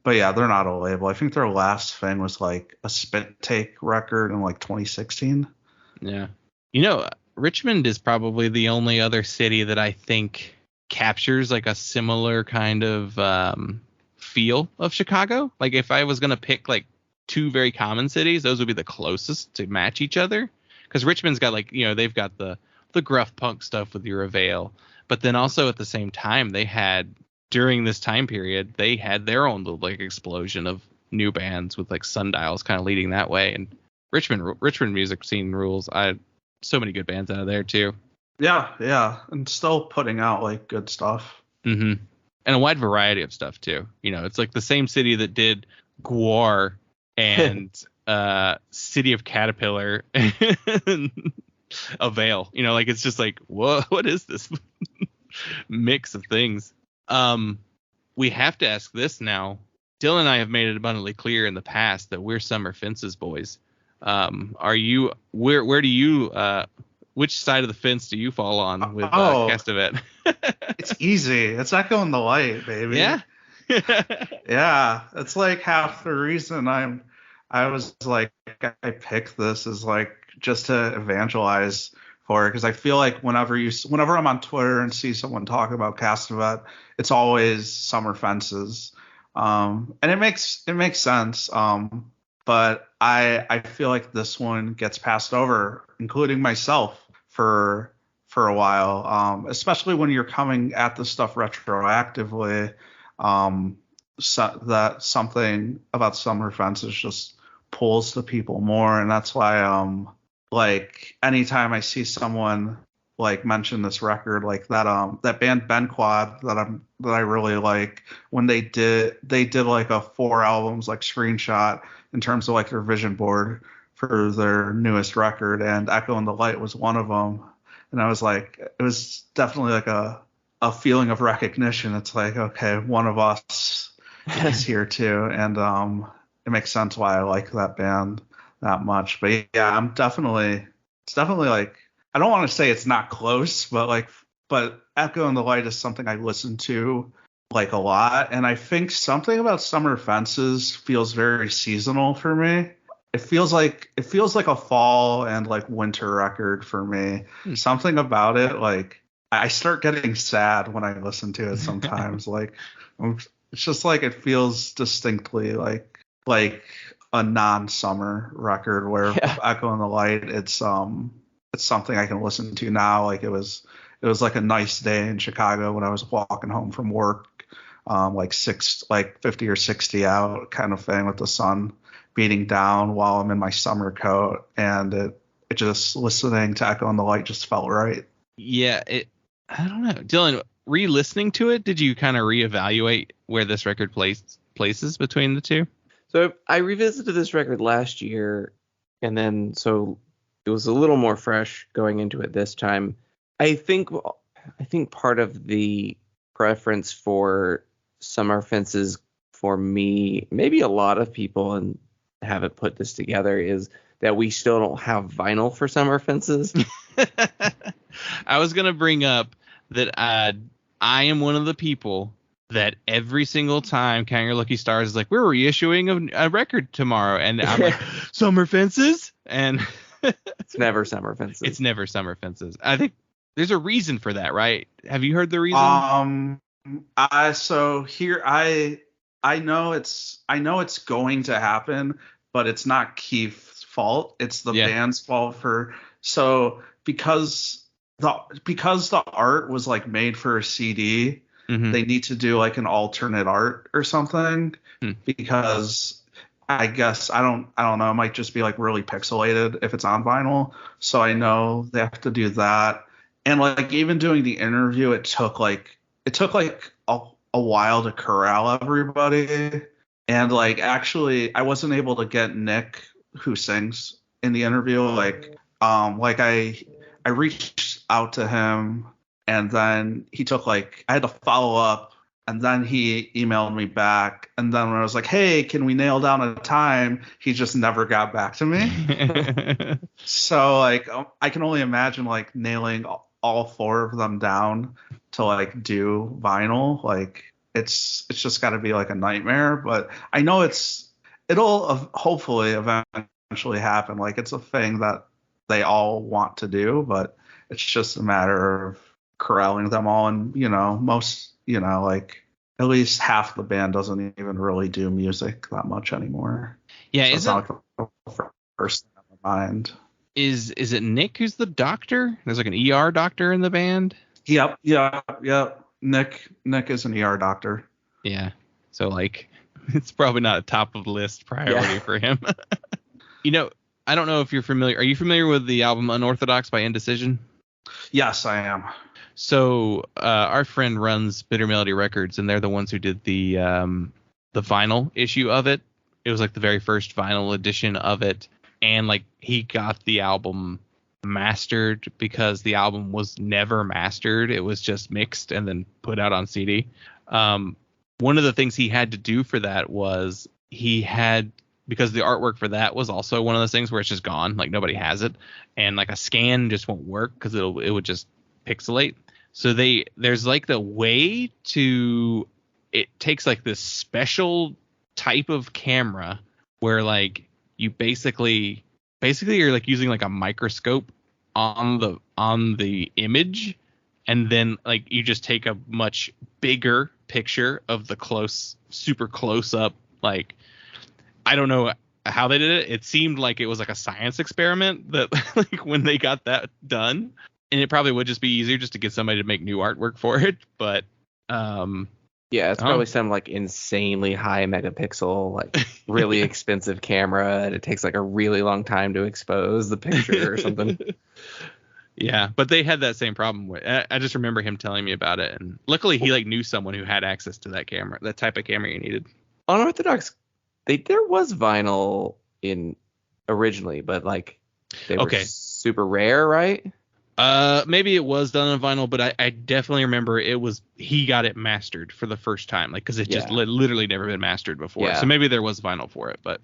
But yeah, they're not a label. I think their last thing was like a Spit Take record in like 2016. Yeah. Richmond is probably the only other city that I think captures like a similar kind of feel of Chicago. Like if I was going to pick like two very common cities, those would be the closest to match each other. Because Richmond's got like, they've got the gruff punk stuff with your Avail. But then also at the same time, during this time period, they had their own little like explosion of new bands with like Sundials kind of leading that way. And Richmond music scene rules. So many good bands out of there too. Yeah. And still putting out like good stuff. Mm-hmm. And a wide variety of stuff too. It's like the same city that did Gwar and City of Caterpillar and Avail. Like it's just like, whoa, what is this mix of things? We have to ask this now. Dylan and I have made it abundantly clear in the past that we're Summer Fences boys. Are you? Where do you? Which side of the fence do you fall on with Castevet? It's easy. It's Echo and the Light, baby. Yeah. Yeah. It's like half the reason I was like I picked this is like just to evangelize for it, because I feel like whenever I'm on Twitter and see someone talk about Castevet, it's always Summer Fences, and it makes sense. But I feel like this one gets passed over, including myself, for a while, especially when you're coming at the stuff retroactively. So that something about Summer Fences just pulls the people more, and that's why like anytime I see someone like mention this record, like that band Ben Quad that I really like, when they did like a 4 albums like screenshot in terms of like their vision board for their newest record, and Echo and the Light was one of them, and I was like, it was definitely like a feeling of recognition. It's like, okay, one of us is here too, and it makes sense why I like that band that much. But yeah, it's definitely like, I don't want to say it's not close, but Echo and the Light is something I listen to like a lot, and I think something about Summer Fences feels very seasonal for me. It feels like a fall and like winter record for me. Something about it, like I start getting sad when I listen to it sometimes. Like it's just like it feels distinctly like a non-summer record, where Echo and the Light, it's something I can listen to now. Like it was like a nice day in Chicago when I was walking home from work, like 50 or 60 out kind of thing, with the sun beating down while I'm in my summer coat, and it just, listening to Echo and the Light just felt right. Yeah, I don't know, Dylan, re-listening to it, did you kind of reevaluate where this record places between the two? So I revisited this record last year, and then so it was a little more fresh going into it this time. I think part of the preference for summer fences for me, maybe a lot of people and haven't put this together, is that we still don't have vinyl for summer fences. I was gonna bring up that I am one of the people that every single time Count Your Lucky Stars is like, we're reissuing a record tomorrow, and I'm like, summer fences, and It's never summer fences. it's never summer fences. I think there's a reason for that, right? Have you heard the reason? I know it's going to happen, but it's not Keith's fault. It's the band's fault because the art was like made for a CD. Mhm. They need to do like an alternate art or something because I guess I don't know. It might just be like really pixelated if it's on vinyl. So I know they have to do that. And like even doing the interview, it took like a while to corral everybody. And like actually I wasn't able to get Nick, who sings, in the interview. I reached out to him, and then he took I had to follow up, and then he emailed me back, and then when I was like, hey, can we nail down a time, he just never got back to me. So I can only imagine nailing all four of them down to do vinyl. It's just got to be a nightmare, but I know it'll hopefully eventually happen. It's a thing that they all want to do, but it's just a matter of corralling them all. And most at least half the band doesn't even really do music that much anymore. Yeah, so it's not the first thing on my mind. Is it Nick who's the doctor? There's an ER doctor in the band. Yep. Nick is an ER doctor. Yeah. So it's probably not a top of the list priority for him. I don't know if you're familiar. Are you familiar with the album Unorthodox by Indecision? Yes, I am. So our friend runs Bitter Melody Records, and they're the ones who did the vinyl issue of it. It was the very first vinyl edition of it, and he got the album mastered because the album was never mastered. It was just mixed and then put out on CD. One of the things he had to do for that was because the artwork for that was also one of those things where it's just gone, nobody has it, and a scan just won't work because it would just pixelate. So there's the way to, it takes this special type of camera where you basically you're using a microscope on the image, and then you just take a much bigger picture of the super close up. I don't know how they did it. It seemed like it was a science experiment that when they got that done, and it probably would just be easier just to get somebody to make new artwork for it. But yeah, it's probably some insanely high megapixel, really expensive camera, and it takes a really long time to expose the picture or something. Yeah, but they had that same problem. I just remember him telling me about it, and luckily he knew someone who had access to that camera, that type of camera you needed. Unorthodox, there was vinyl in originally, but they were super rare, right? Maybe it was done on vinyl, but I definitely remember he got it mastered for the first time, because it just literally never been mastered before. Yeah. So maybe there was vinyl for it, but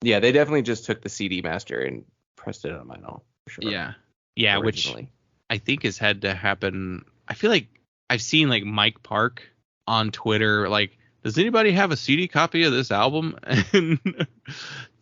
yeah, they definitely just took the CD master and pressed it on vinyl. For sure. Yeah, originally. Which I think has had to happen. I feel like I've seen Mike Park on Twitter, does anybody have a CD copy of this album? And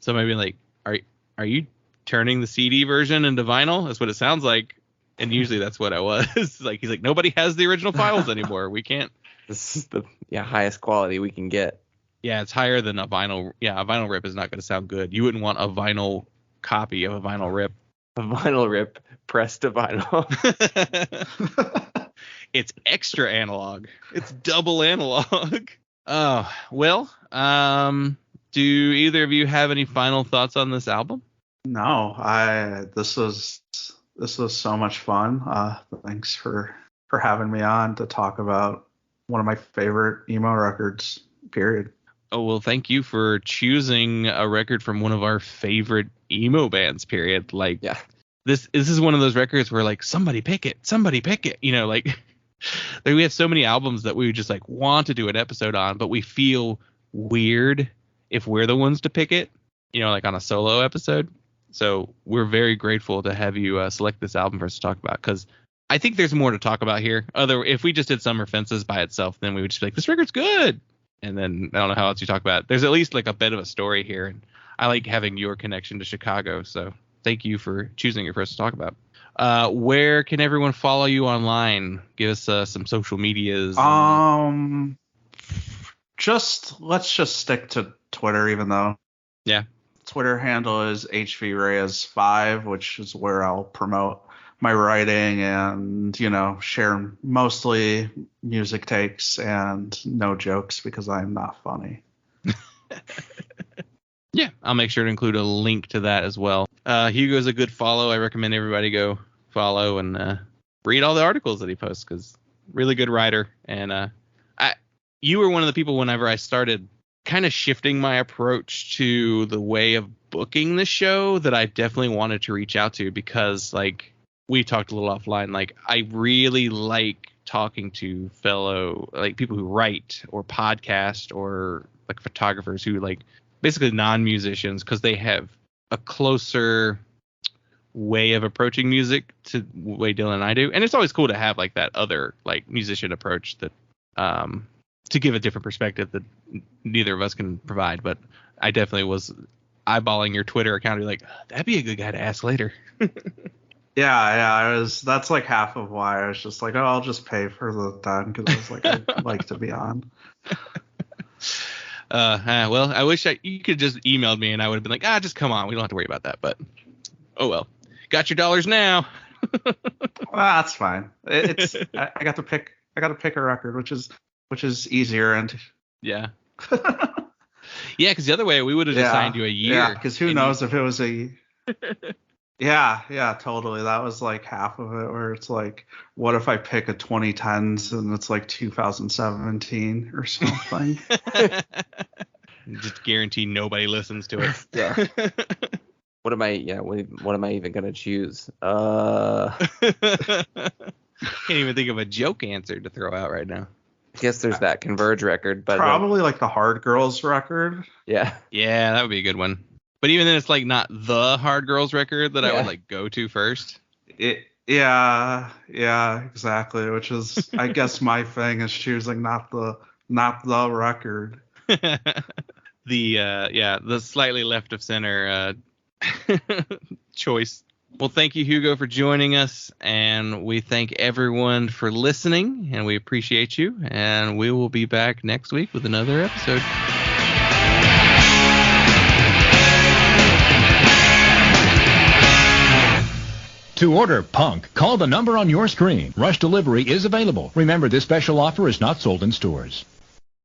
so maybe are you turning the CD version into vinyl? That's what it sounds like. And usually that's what I was. He's like, nobody has the original files anymore. We can't. This is the highest quality we can get. Yeah, it's higher than a vinyl. Yeah, a vinyl rip is not going to sound good. You wouldn't want a vinyl copy of a vinyl rip. A vinyl rip pressed to vinyl. It's extra analog. It's double analog. Oh, well, do either of you have any final thoughts on this album? No, this was so much fun. Thanks for having me on to talk about one of my favorite emo records, period. Oh, well, thank you for choosing a record from one of our favorite emo bands, period. This is one of those records where somebody pick it. We have so many albums that we just like want to do an episode on, but we feel weird if we're the ones to pick it, like on a solo episode. So we're very grateful to have you select this album for us to talk about, because I think there's more to talk about here. If we just did Summer Fences by itself, then we would just be like, this record's good. And then I don't know how else you talk about it. There's at least like a bit of a story here. And I like having your connection to Chicago. So thank you for choosing it for us to talk about. Where can everyone follow you online? Give us some social medias. Let's just stick to Twitter, even though. Yeah. Twitter handle is HVReyes5, which is where I'll promote my writing and, share mostly music takes and no jokes because I'm not funny. Yeah, I'll make sure to include a link to that as well. Hugo's a good follow. I recommend everybody go follow and read all the articles that he posts, because really good writer. And you were one of the people whenever I started kind of shifting my approach to the way of booking the show that I definitely wanted to reach out to, because like we talked a little offline, like I really like talking to fellow like people who write or podcast or like photographers who like basically non-musicians, because they have a closer way of approaching music to the way Dylan and I do. And it's always cool to have like that other like musician approach that to give a different perspective that neither of us can provide. But I definitely was eyeballing your Twitter account and be like, that'd be a good guy to ask later. Yeah, that's like half of why I was just like, I'll just pay for the time, because I was like, I'd like to be on. Well, I wish you could just emailed me and I would have been like, just come on. We don't have to worry about that. But oh well, got your dollars now. That's fine. I got to pick a record, which is easier, and yeah. Yeah, because the other way we would have just signed you a year. Yeah, because who knows if it was a. Yeah, totally. That was like half of it, where it's like, what if I pick a 2010s and it's like 2017 or something? Just guarantee nobody listens to it. Yeah. What am I even gonna choose? Can't even think of a joke answer to throw out right now. I guess there's that Converge record, but probably like the Hard Girls record. Yeah, that would be a good one. But even then, it's like not the Hard Girls record that I would like go to first. Yeah, exactly. Which is, I guess, my thing is choosing not the record. The slightly left of center choice. Well, thank you, Hugo, for joining us, and we thank everyone for listening, and we appreciate you, and we will be back next week with another episode. To order Punk, call the number on your screen. Rush delivery is available. Remember, this special offer is not sold in stores.